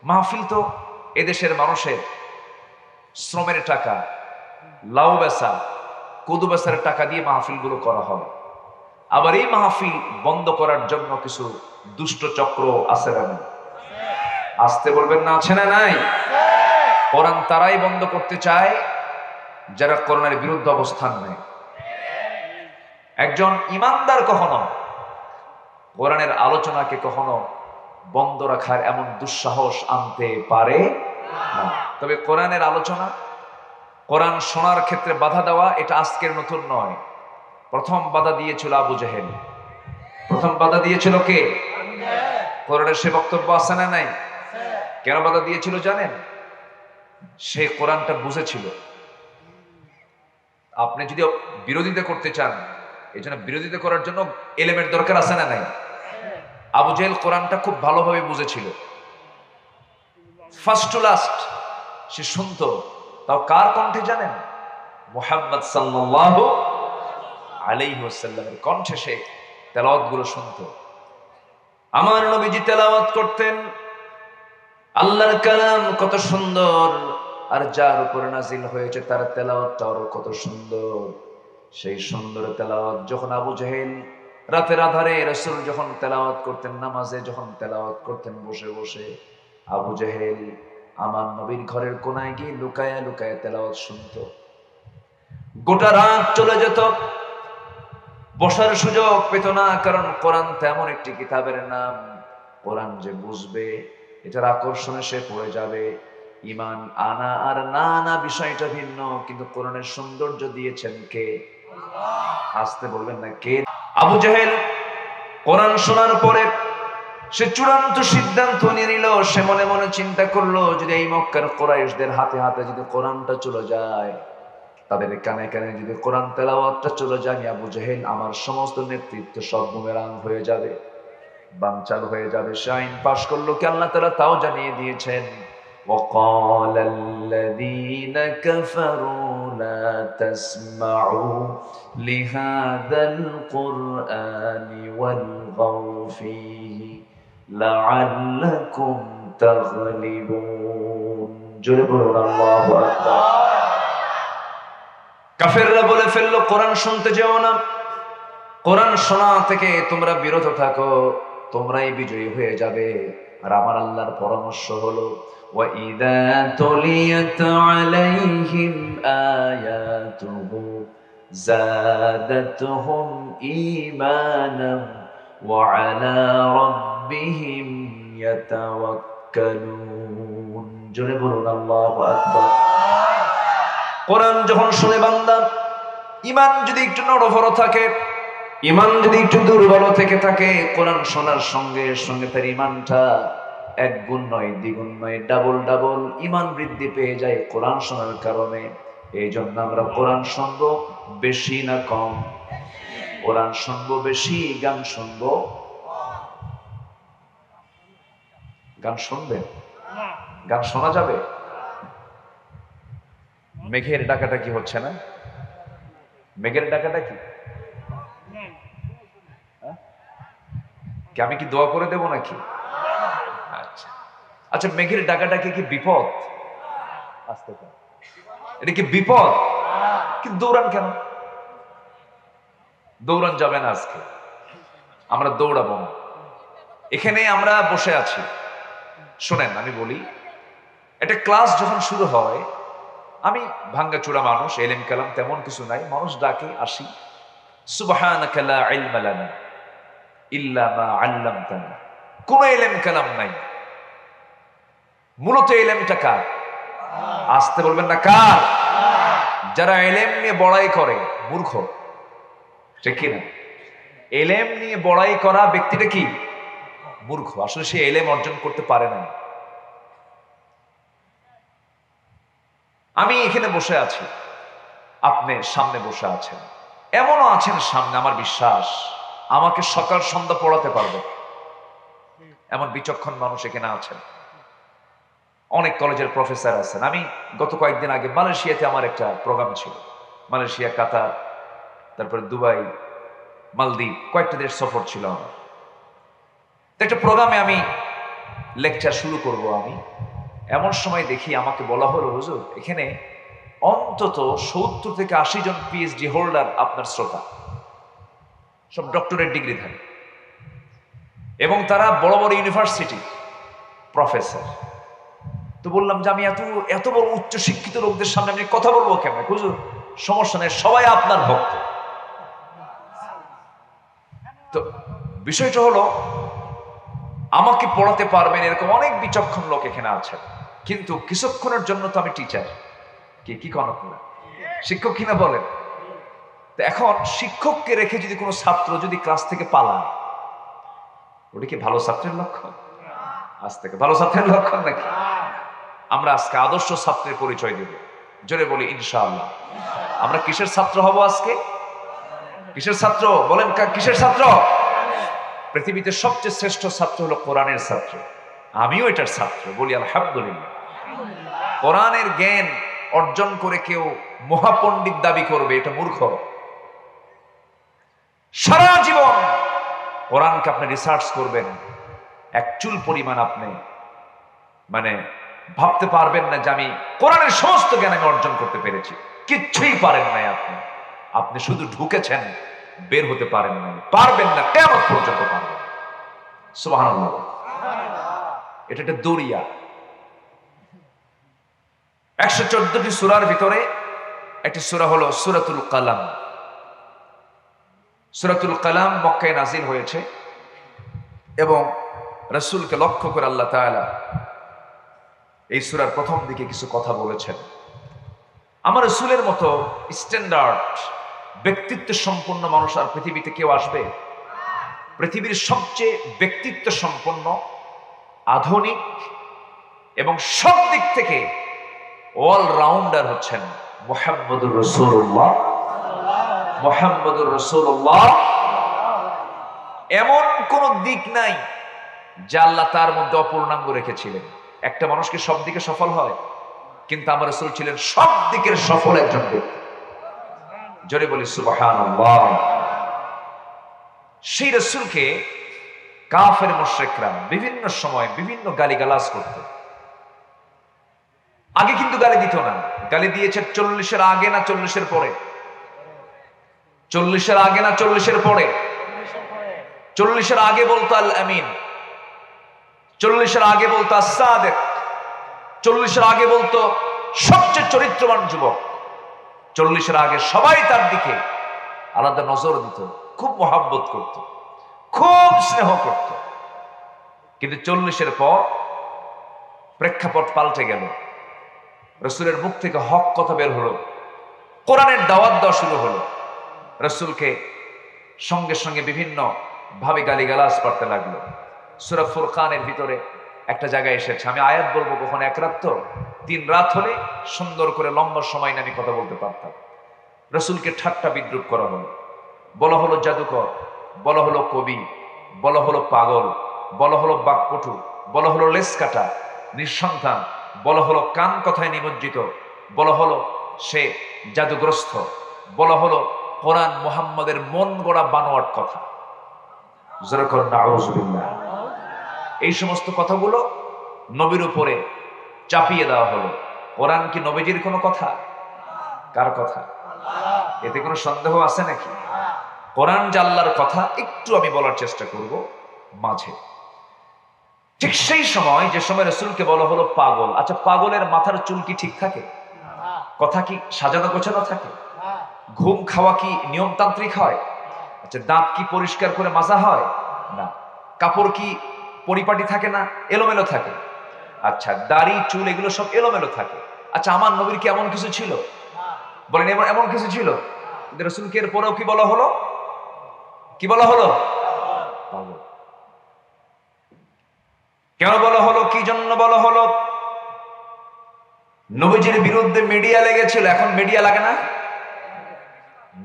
A: মাহফিল তো এদেশের মানুষের শ্রমের টাকা, লাউ বেচা, কদু বেচার টাকা দিয়ে মাহফিলগুলো করা হয়। আবার এই মাহফিল বন্ধ করার জন্য কিছু দুষ্ট চক্র আছে না? আসতে বলবেন না, আছে না নাই? কোরআন তারাই বন্ধ করতে চায় যারা কোরআনের বিরুদ্ধে অবস্থান নেয়। একজন ইমানদার কখনো কোরআনের আলোচনাকে কখনো বন্ধ রাখার এমন দুঃসাহস আনতে পারে না। তবে কোরআনের আলোচনা, কোরআন শোনার ক্ষেত্রে বাধা দেওয়া এটা আজকের নতুন নয়। প্রথম বাধা দিয়েছিল আবু জেহেল। প্রথম বাধা দিয়েছিল কে? কোরআনের সে বক্তব্য আছে না নাই? কেন বাধা দিয়েছিল জানেন? সে কোরআনটা বুঝেছিল। আপনি যদি বিরোধিতা করতে চান, এই জন্য বিরোধিতা করার জন্য এলেমের দরকার আছে না নাই? আবু জেহেল কোরআনটা খুব ভালোভাবে বুঝেছিল। ফার্স্ট টু লাস্ট সে শুনতো, তাও কার কণ্ঠে জানেন? মুহাম্মদ সাল্লাল্লাহু আলাইহি ওয়াসাল্লামের কণ্ঠে সে তেলাওয়াতগুলো শুনতো। আমার নবীজি তেলাওয়াত করতেন, আল্লাহর কালাম কত সুন্দর, আর যার উপরে নাজিল হয়েছে তার তেলাওয়াতটাও কত সুন্দর। সেই সুন্দর তেলাওয়াত যখন আবু জেহেল রাতের আধারে রাসূল যখন তেলাওয়াত করতেন, নামাজে যখন তেলাওয়াত করতেন বসে বসে, আবু জেহেল আমার নবীর ঘরের কোনায় গিয়ে লুকায়া লুকায়া তেলাওয়াত শুনতো। গোটা রাত চলে যেত, বসার সুযোগ পেত না। কারণ কোরআন তেমন একটি কিতাবের নাম, কোরআন যে বুঝবে এটার আকর্ষণে সে পড়ে যাবে। ঈমান আনা আর না আনা বিষয়টা ভিন্ন, কিন্তু কোরআনের সৌন্দর্য দিয়েছেন কে? আসতে বলবেন না কে? আবু জেহেল কোরআন শোনার পরে সে চূড়ান্ত সিদ্ধান্ত নিয়ে নিল। সে মনে মনে চিন্তা করলো, যদি এই মক্কার কুরাইশদের হাতে হাতে যদি কোরআনটা চলে যায়, তাদের কানে কানে যদি কোরআন তেলাওয়াতটা চলে যায়, আবু জাহেল আমার সমস্ত নেতৃত্ব সব বুমেরাং হয়ে যাবে, বানচাল হয়ে যাবে। সে আইন পাশ করলো কি? আল্লাহ তাআলা তাও জানিয়ে দিয়েছেন, وقال الذين كفروا لا تسمعوا لهذا القرآن والغوا فيه لعلكم تغلبون। জোরে বলুন আল্লাহু আকবার। কাফেররা বলে ফেললো, কোরআন শুনতে যেও না, কোরআন শোনা থেকে তোমরা বিরত থাকো, তোমরাই বিজয়ী হয়ে যাবে। আর আমার আল্লাহর পরামর্শ হলো, وَإِذَا تُلِيَتْ عَلَيْهِمْ آيَاتُهُ زَادَتْهُمْ إِيمَانًا وَعَلَى رَبِّهِمْ يَتَوَكَّلُونَ। জোরে বলুন আল্লাহু আকবার। কোরআন যখন শুনে বান্দা ঈমান যদি একটু নড়বড় থাকে, ঈমান যদি একটু দুর্বল থেকে থাকে, কোরআন শোনার সঙ্গে সঙ্গে তার ঈমানটা এক গুণ নয়, দ্বিগুণ নয়, ডাবল ডাবল ঈমান বৃদ্ধি পেয়ে যায় কোরআন শোনার কারণে। এই জন্য আমরা কোরআন শুনবো বেশি না কম? কোরআন শুনবো বেশি, গান শুনবো। গান শুনবেন? গান শোনা যাবে? মেঘের ডাকাটা কি হচ্ছে না? মেঘের ডাকাটা কি? আমি কি দোয়া করে দেব নাকি? আচ্ছা আচ্ছা, মেঘের ডাকাটাকে কি বিপদ? আসতে পারে, এটা কি বিপদ? কিন্তু দৌড়ান কেন? দৌড়ান যাবে না আজকে, আমরা দৌড়াবো না। এখানে আমরা বসে আছি, শোনেন আমি বলি, একটা ক্লাস যখন শুরু হয়, আমি ভাঙ্গাচোরা মানুষ, এলেম কালাম তেমন কিছু নাই, মানুষ ডাকে আসি, সুবহানাকা লা ইলমা লানা ইল্লা মা আল্লামতানা। কোন এলেম কালাম নাই, মূলত এলেমটা কার? আসতে বলবেন না, কার? যারা এলেম নিয়ে বড়াই করে মূর্খ, ঠিক কিনা? এলেম নিয়ে বড়াই করা ব্যক্তিটা কি? মূর্খ। আসলে সে এলেম অর্জন করতে পারে না। আমি এখানে বসে আছি, আপনি সামনে বসে আছেন, এমনও আছেন সামনে, আমার বিশ্বাস আমাকে সকাল সন্ধ্যা পড়াতে পারবে এমন বিচক্ষণ মানুষ এখানে আছেন। অনেক কলেজের প্রফেসর আছেন। আমি গত কয়েকদিন আগে মালয়েশিয়াতে আমার একটা প্রোগ্রাম ছিল, মালয়েশিয়া, কাতার, তারপরে দুবাই, মালদ্বীপ, কয়েকটা দেশ সফর ছিল আমার। একটা প্রোগ্রামে আমি লেকচার শুরু করব, আমি এমন সময় দেখি আমাকে বলা হলো, হুজুর এখানে অন্তত 70 থেকে 80 জন পিএইচডি হোল্ডার আপনার শ্রোতা, সব ডক্টরেট ডিগ্রি থাকে এবং তারা বড় বড় ইউনিভার্সিটি প্রফেসর। তো বললাম যে আমি এত বড় উচ্চ শিক্ষিত লোকদের সামনে আমি কথা বলবো কেমন? হুজুর সমস্যা নেই, সবাই আপনার ভক্ত। তো বিষয়টা হলো, আমাকে পড়াতে পারবেন এরকম অনেক বিচক্ষণ লোক এখানে আছেন, কিন্তু কিছুক্ষণের জন্য তো আমি টিচার, কি কোন শিক্ষক কিনা বলেন? তো এখন শিক্ষককে রেখে যদি কোনো ছাত্র যদি ক্লাস থেকে পালায়, ওটা কি ভালো ছাত্রের লক্ষণ? আজ থেকে ভালো ছাত্রের লক্ষণ নাকি? আমরা আজকে আদর্শ ছাত্রের পরিচয় দেব, জোরে বলি ইনশাআল্লাহ। আমরা কিসের ছাত্র হব আজকে? কিসের ছাত্র বলেন? কিসের ছাত্র? পৃথিবীতে সবচেয়ে শ্রেষ্ঠ ছাত্র হলো কোরআনের ছাত্র। আমিও এটার ছাত্র, বলি আলহামদুলিল্লাহ। কোরআনের জ্ঞান অর্জন করে কেউ মহাপণ্ডিত দাবি করবে, এটা মূর্খ। সারা জীবন কোরআনকে আপনি রিসার্চ করবেন, এক চুল পরিমাণ আপনি ভাবতে পারবেন না যে আমি কোরআনের সমস্ত জ্ঞান আমি অর্জন করতে পেরেছি। কিচ্ছুই পারেন নাই আপনি। আপনি শুধু ঢুকেছেন, বের হতে পারেন নাই, পারবেন না, কিয়ামত পর্যন্ত পারবেন। সুবহানাল্লাহ। এটা একটা দরিয়া। 114টি সূরার ভিতরে একটি সূরা হলো সূরাতুল কালাম। সূরাতুল কালাম মক্কায় নাজিল হয়েছে এবং রাসূলকে লক্ষ্য করে আল্লাহ তাআলা এই সূরার প্রথম দিকে কিছু কথা বলেছেন। আমার রাসূলের মতো স্ট্যান্ডার্ড ব্যক্তিত্ব সম্পন্ন মানুষ আর পৃথিবীতে কেউ আসবে? পৃথিবীর সবচেয়ে ব্যক্তিত্ব সম্পন্ন, আধুনিক এবং সব দিক থেকে অলরাউন্ডার হচ্ছেন মুহাম্মদুর রাসূলুল্লাহ, মুহাম্মদুর রাসূলুল্লাহ। এমন কোন দিক নাই যা আল্লাহ তার মধ্যে অপূর্ণাঙ্গ রেখেছিলেন। একটা মানুষকে সব দিকে সফল হয়, কিন্তু আমার রাসূল ছিলেন সব দিকের সফল একজন ব্যক্তি। জোরে বলি সুবহানাল্লাহ। সেই রাসূলকে কাফের মুশরিকরা বিভিন্ন সময় বিভিন্ন গালিগালাজ করত। আগে কিন্তু গালি দিত না, গালি দিয়েছে 40-এর আগে না 40-এর পরে? 40-এর আগে না 40-এর পরে? 40-এর আগে বলতো আল আমিন, 40-এর আগে বলতো আস-সাদিক, 40-এর আগে বলতো সবচেয়ে চরিত্রবান যুবক। 40-এর আগে সবাই তার দিকে আলাদা নজর দিত, খুব মহাব্বত করত, খুব স্নেহ করত। কিন্তু 40-এর পর প্রেক্ষাপট পাল্টে গেল। রাসূলের মুখ থেকে হক কথা বের হলো, কোরআনের দাওয়াত দেওয়া শুরু হলো। রাসূলকে সঙ্গে সঙ্গে বিভিন্ন ভাবে গালিগালাজ করতে লাগলো। সূরা ফুরকানের ভিতরে একটা জায়গায় এসেছে, আমি আয়াত বলবো কখন, এক রাত তো 3 রাত হলে সুন্দর করে লম্বা সময় নিয়ে আমি কথা বলতে পারতাম। রাসূলকে ঠাট্টা বিদ্রুপ করা হলো, বলা হলো জাদুকর, বলা হলো কবি, বলা হলো পাগল, বলা হলো বাকপটু, বলা হলো লেস কাটা, নিঃসন্তান, বলা হলো কান কথায় নিমজ্জিত, বলা হলো সে জাদুগ্রস্ত, বলা হলো কোরআন মুহাম্মাদের মন গড়া বানোয়াট কথা। যেরকম নাউযুবিল্লাহ। এই সমস্ত কথাগুলো নবীর উপরে চাপিয়ে দেওয়া হলো। কোরআন কি নবীজির কোনো কথা? কার কথা? এতে কোনো সন্দেহ আছে নাকি? কোরআন যে আল্লাহর কথা, একটু আমি বলার চেষ্টা করব মাঝে। ঠিক সেই সময় যে সময় রাসূলকে বলা হলো পাগল। আচ্ছা, পাগলের মাথার চুল কি ঠিক থাকে? কথা কি সাজানো গোছানো থাকে? ঘুম খাওয়া কি নিয়মতান্ত্রিক হয়? আচ্ছা, দাঁত কি পরিষ্কার করে মাজা হয়? না। কাপড় কি পরিপাটি থাকে না, এলোমেলো থাকে? আচ্ছা, দাড়ি চুল এগুলো সব এলোমেলো থাকে। আচ্ছা, আমার নবীর কি এমন কিছু ছিল? বলেন, এমন কিছু ছিল? কিন্তু রাসূলকে এর পরেও কি বলা হলো? কি বলা হলো? পাগল। কেন বলা হলো? কি জন্য বলা হলো? নবীজির বিরুদ্ধে মিডিয়া লেগেছিল, এখন মিডিয়া লাগে না?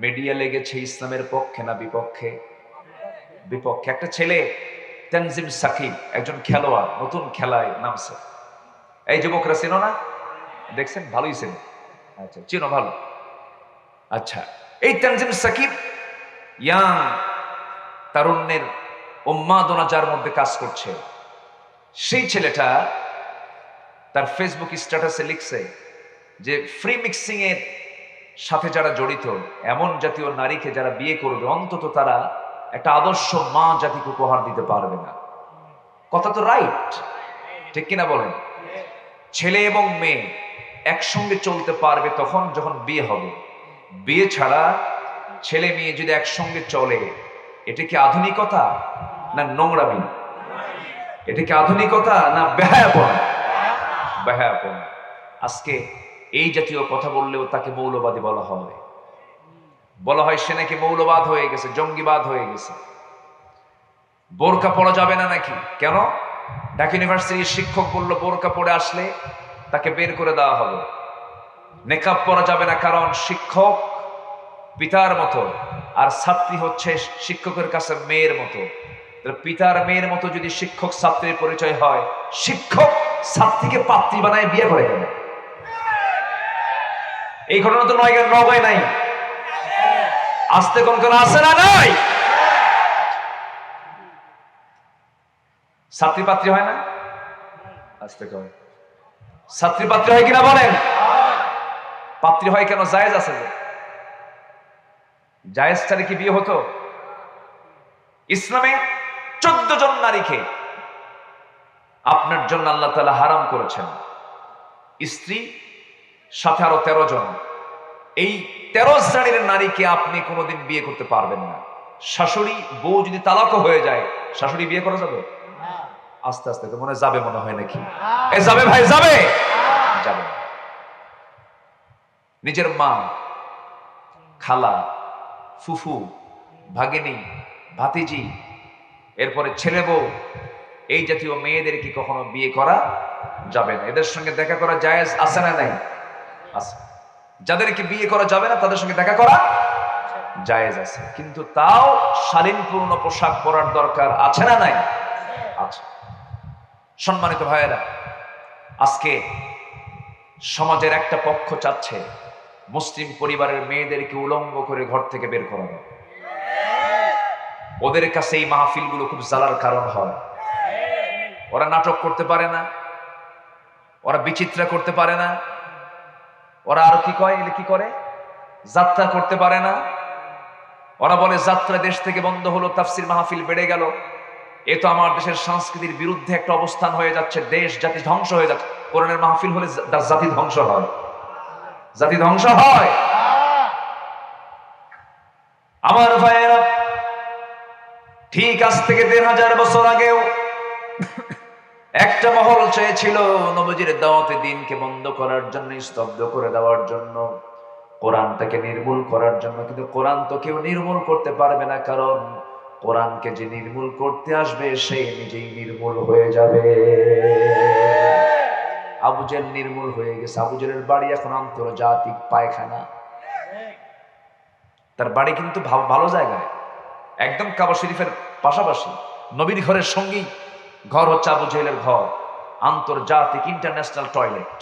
A: মিডিয়া লেগেছে ইসলামের পক্ষে না বিপক্ষে? বিপক্ষে। একটা ছেলে তানজিম সাকিব, একজন খেলোয়াড়, নতুন খেলায় নামছে। এই যুবকরা চেনো না? দেখছেন? ভালোই চেনো। আচ্ছা, চেনো ভালো। আচ্ছা, এই তানজিম সাকিব ইয়াং তারুণ্যের উন্মাদনা যার মধ্যে কাজ করছে, সেই ছেলেটা তার ফেসবুক স্ট্যাটাসে লিখছে যে ফ্রি মিক্সিং এর সাথে যারা জড়িত, এমন জাতীয় নারীকে যারা বিয়ে করবে, অন্তত তারা একটা আদর্শ মা জাতিকে উপহার দিতে পারবে না। কথা তো রাইট, ঠিক কিনা বলেন? ছেলে এবং মেয়ে একসঙ্গে চলতে পারবে তখন যখন বিয়ে হবে। বিয়ে ছাড়া ছেলে মেয়ে যদি একসঙ্গে চলে, এটা কি আধুনিকতা না নোংরামি? এটা কি আধুনিকতা না বেহায়াপনা? বেহায়াপনা। আজকে এই জাতীয় কথা বললেও তাকে মৌলবাদী বলা হয়। বলা হয় সে নাকি মৌলবাদ হয়ে গেছে, জঙ্গিবাদ হয়ে গেছে। বোরকা পরা যাবে না নাকি? কেন? ঢাকা ইউনিভার্সিটির শিক্ষক বলল বোরকা পরে আসলে তাকে বের করে দেওয়া হবে। নেকাব পরা যাবে না, কারণ শিক্ষক পিতার মতো আর ছাত্রী হচ্ছে শিক্ষকের কাছে মেয়ের মতো। পিতার মেয়ের মতো যদি শিক্ষক ছাত্রীর পরিচয় হয়, শিক্ষক ছাত্রীকে পাত্রী বানায় বিয়ে করে কেন? এই ঘটনা তো নয় নাই, আসতে কোন কোন আছে না? নাই। ছাত্রী পাত্রী হয় না? আসতে কয় ছাত্রী পাত্রী হয় কিনা বলেন? পাত্রী হয় কেন? জায়েজ আছে যে। জায়েজ ছাড়া কি বিয়ে হতো? ইসলামে 14 জন নারীকে আপনার জন্য আল্লাহ তাআলা হারাম করেছেন। স্ত্রী সাথে আরো 13 জন। এই 13 শ্রেণীর নারীকে আপনি কোনোদিন বিয়ে করতে পারবেন না। শাশুড়ি বউ যদি তালাকও হয়ে যায়, শাশুড়ি বিয়ে করা যাবে? আস্তে আস্তে তো মনে যাবে, মনে হয় নাকি? এ যাবে ভাই, যাবে? যাবে। নিজের মা, খালা, ফুফু, ভাগিনী, ভাতিজি, এরপরে ছেলে বউ, এই জাতীয় মেয়েদের কি কখনো বিয়ে করা যাবে না। এদের সঙ্গে দেখা করা জায়েজ আছে না নাই? আছে। যাদেরকে বিয়ে করা যাবে না তাদের সঙ্গে দেখা করা জায়েজ আছে, কিন্তু তাও শালীনপূর্ণ পোশাক পরার দরকার আছে না নাই? আছে। সম্মানিত ভাইয়েরা, আজকে সমাজের একটা পক্ষ চাচ্ছে মুসলিম পরিবারের মেয়েদেরকে উলঙ্গ করে ঘর থেকে বের করানো। ওদের কাছে এই মাহফিলগুলো খুব জ্বালার কারণ হয়। ওরা নাটক করতে পারে না, ওরা বিচিত্রা করতে পারে না, ওরা আরো কি কয়, কি করে, যাত্রা করতে পারে না। ওরা বলে যাত্রা দেশ থেকে বন্ধ হলো, তাফসির মাহফিল বেড়ে গেল। এ তো আমার দেশের সংস্কৃতির বিরুদ্ধে একটা অবস্থান হয়ে যাচ্ছে, দেশ জাতি ধ্বংস হয়ে যাচ্ছে। কোরআনের মাহফিল হলে জাতি ধ্বংস হয়, জাতি ধ্বংস হয়। আমার ভাইয়েরা, ঠিক আজ থেকে ১৫০০ বছর আগেও একটা মহল চেয়েছিল নবীজির দাওয়াতে দ্বীনকে বন্ধ করার জন্য, স্তব্ধ করে দেওয়ার জন্য, কোরআনটাকে নির্মূল করার জন্য। কিন্তু কোরআন তো কেউ নির্মূল করতে পারবে না, কারণ কোরআনকে যে নির্মূল করতে আসবে সে নিজেই নির্মূল হয়ে যাবে। আবু জেহেল নির্মূল হয়ে গেছে। আবু জেহেলের বাড়ি এখন আন্তর্জাতিক পায়খানা। তার বাড়ি কিন্তু ভালো জায়গায়, একদম কাবা শরীফের পাশাপাশি, নবীর ঘরের সঙ্গেই ঘর হচ্ছে আবু জেহেলের ঘর, আন্তর্জাতিক ইন্টারন্যাশনাল টয়লেট।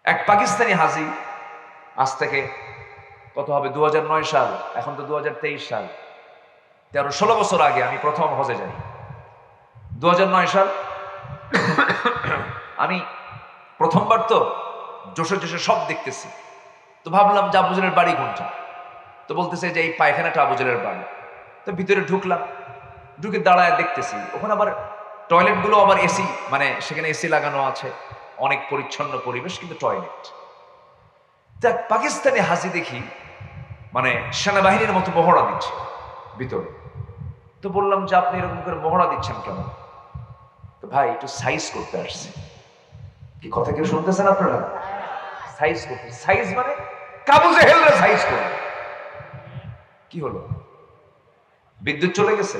A: এক পাকিস্তানি হাজি, আজ থেকে কত হবে, 2009 সাল, এখন তো 2023 সাল, 13-16 বছর আগে আমি প্রথম হজে যাই। 2009 সাল আমি প্রথমবার তো জোশে জোশে সব দেখতেছি, তো ভাবলাম যে আবু জেহেলের বাড়ি কোনটা, তো বলতেছে যে এই পায়খানাটা আবু জেহেলের বাড়ি। তো ভিতরে ঢুকলাম, ঢুকে দাঁড়ায় দেখতেছি ওখানে আবার টয়লেটগুলো আবার এসি, মানে সেখানে এসি লাগানো আছে, অনেক পরিচ্ছন্ন পরিবেশ, কিন্তু টয়লেট। দেখ, পাকিস্তানি হাজি দেখি মানে সেনাবাহিনীর মতো মহড়া দিচ্ছে ভিতরে। তো বললাম যে আপনি এরকম করে মহড়া দিচ্ছেন কেন? তো ভাই একটু সাইজ করতে আসছে। কি কথা কেউ শুনতেছেন আপনারা? সাইজ করতে, সাইজ মানে আবু জেহেলরা সাইজ করে। কি হলো, বিদ্যুৎ চলে গেছে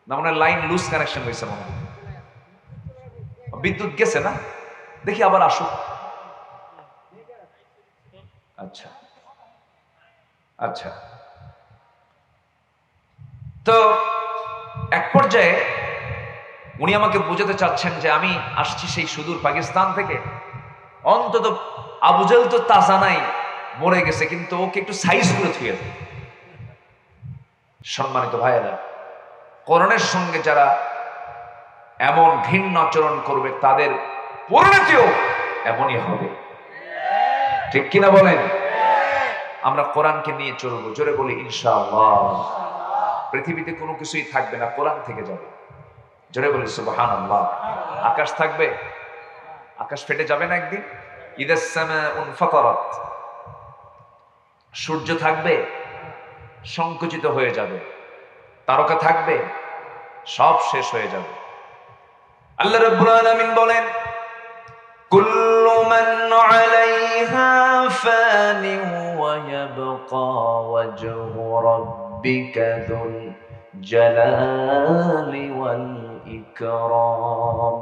A: না, মনে লাইন লুজ কানেকশন হয়েছে, মনে হয় বিদ্যুৎ গেছে না, দেখি আবার আসুক। আচ্ছা আচ্ছা। তো এক পর্যায়ে উনি আমাকে বোঝাতে চাচ্ছেন যে আমি আসছি সেই সুদূর পাকিস্তান থেকে, অন্তত আবু জেহেল তো তাজা নাই, মরে গেছে, কিন্তু ওকে একটু সাইজ করে থুয়ে দেয়। সম্মানিত ভাইয়েরা, কোরআনের সঙ্গে যারা এমন ঘৃণ্য আচরণ করবে তাদের পরিণতিও এমনই হবে, ঠিক কিনা বলেন? আমরা কোরআনকে নিয়ে চলবো, জোরে বলি ইনশাআল্লাহ। পৃথিবীতে কোনো কিছুই থাকবে না, কোরআন থেকে যাবে, জোরে বলি সুবহানাল্লাহ। আকাশ থাকবে, আকাশ ফেটে যাবে না একদিন। ইদাস সামাউ ইনফাতারাত, সূর্য থাকবে, সংকুচিত হয়ে যাবে। তারকা থাকবে, সব শেষ হয়ে যাবে। আল্লাহ রাব্বুল আলামিন বলেন, কুল্লু মান আলাইহা ফানি ওয়া ইয়াবকা ওয়াজহু রাব্বিকা যুল জালালি ওয়াল ইকরাম।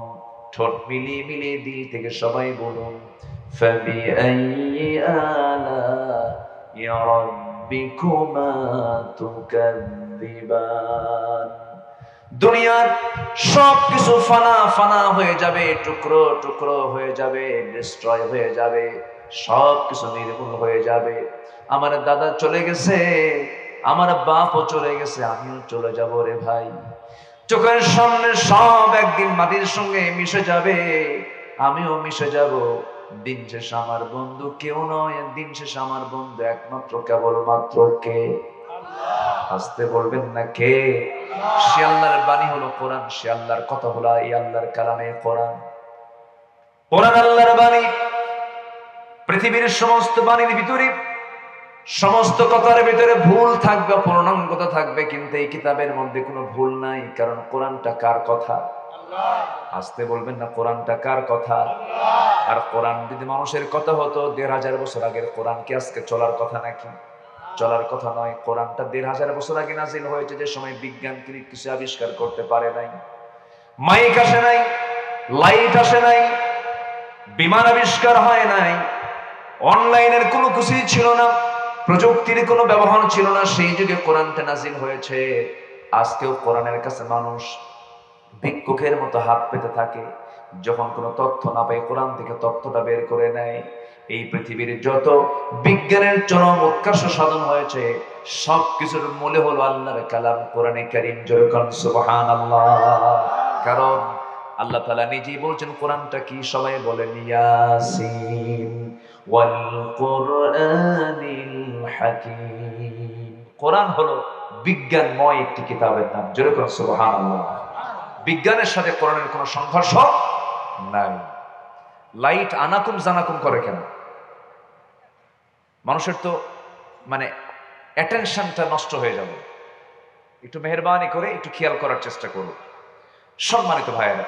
A: ঠোঁট মিলিয়ে মিলিয়ে দিল থেকে সবাই বলুন, ফাবিআইয়ি আলাই রাব্বিকুমা তুকাযযিবান। দুনিয়ার সবকিছু ফানা ফানা হয়ে যাবে, টুকরো টুকরো হয়ে যাবে, ডিস্ট্রয় হয়ে যাবে, সবকিছু নির্মূল হয়ে যাবে। আমার দাদা চলে গেছে, আমার বাপও চলে গেছে, আমিও চলে যাব রে ভাই। চোখের সামনে সব একদিন মাটির সঙ্গে মিশে যাবে, আমিও মিশে যাব। দিন শেষে আমার বন্ধু কেউ নয়, দিন শেষে আমার বন্ধু একমাত্র কেবলমাত্র কে? আসতে বলবেন না কে? সে আল্লাহর বাণী হলো কোরআন, সে আল্লাহর কথা হলো এই আল্লাহর কালামে কোরআন। কোরআন আল্লাহর বাণী। পৃথিবীর সমস্ত বাণীর ভিতরে, সমস্ত কথার ভিতরে ভুল থাকবে, অপূর্ণাঙ্গতা থাকবে, কিন্তু এই কিতাবের মধ্যে কোনো ভুল নাই, কারণ কোরআনটা কার কথা? আসতে বলবেন না, কোরআনটা কার কথা? আর কোরআন যদি মানুষের কথা হতো, ১৫০০ বছর আগের কোরআন কি আজকে চলার কথা নাকি? চলার কথা নয়। কোরআনটা ১৫০০ বছর আগে নাজিল হয়েছে, যে সময় বিজ্ঞান কিছু আবিষ্কার করতে পারে নাই, মাইক আসে নাই, লাইট আসে নাই, বিমান আবিষ্কার হয় নাই, অনলাইনের কোনো কিছুই ছিল না, প্রযুক্তির কোনো ব্যবহার ছিল না, সেই যুগে কোরআনটা নাজিল হয়েছে। আজকেও কোরআনের কাছে মানুষ ভিক্ষুকের মতো হাত পেতে থাকে, যখন কোনো তথ্য না পায় কোরআন থেকে তথ্যটা বের করে নেয়। এই পৃথিবীর যত বিজ্ঞানের চরম উৎকর্ষ সাধন হয়েছে, সবকিছুর মূলে হলো আল্লাহর কালাম কোরআনে কারীম। জোরে কোন সুবহানাল্লাহ। কারণ আল্লাহ তাআলা নিজেই বলছেন কোরআনটা কি, সবাই বলেন ইয়াসিন ওয়াল কুরআনিল হাকীম। কোরআন হলো বিজ্ঞানময় একটি কিতাবের নাম। জোরে কোন সুবহানাল্লাহ। বিজ্ঞানের সাথে কোরআনের কোনো সংঘর্ষ নাই। লাইট আনাকুম জানাকুম করে কেন? মানুষের তো মানে অ্যাটেনশনটা নষ্ট হয়ে যাবে। একটু মেহেরবানি করে একটু খেয়াল করার চেষ্টা করুন সম্মানিত ভাইয়েরা।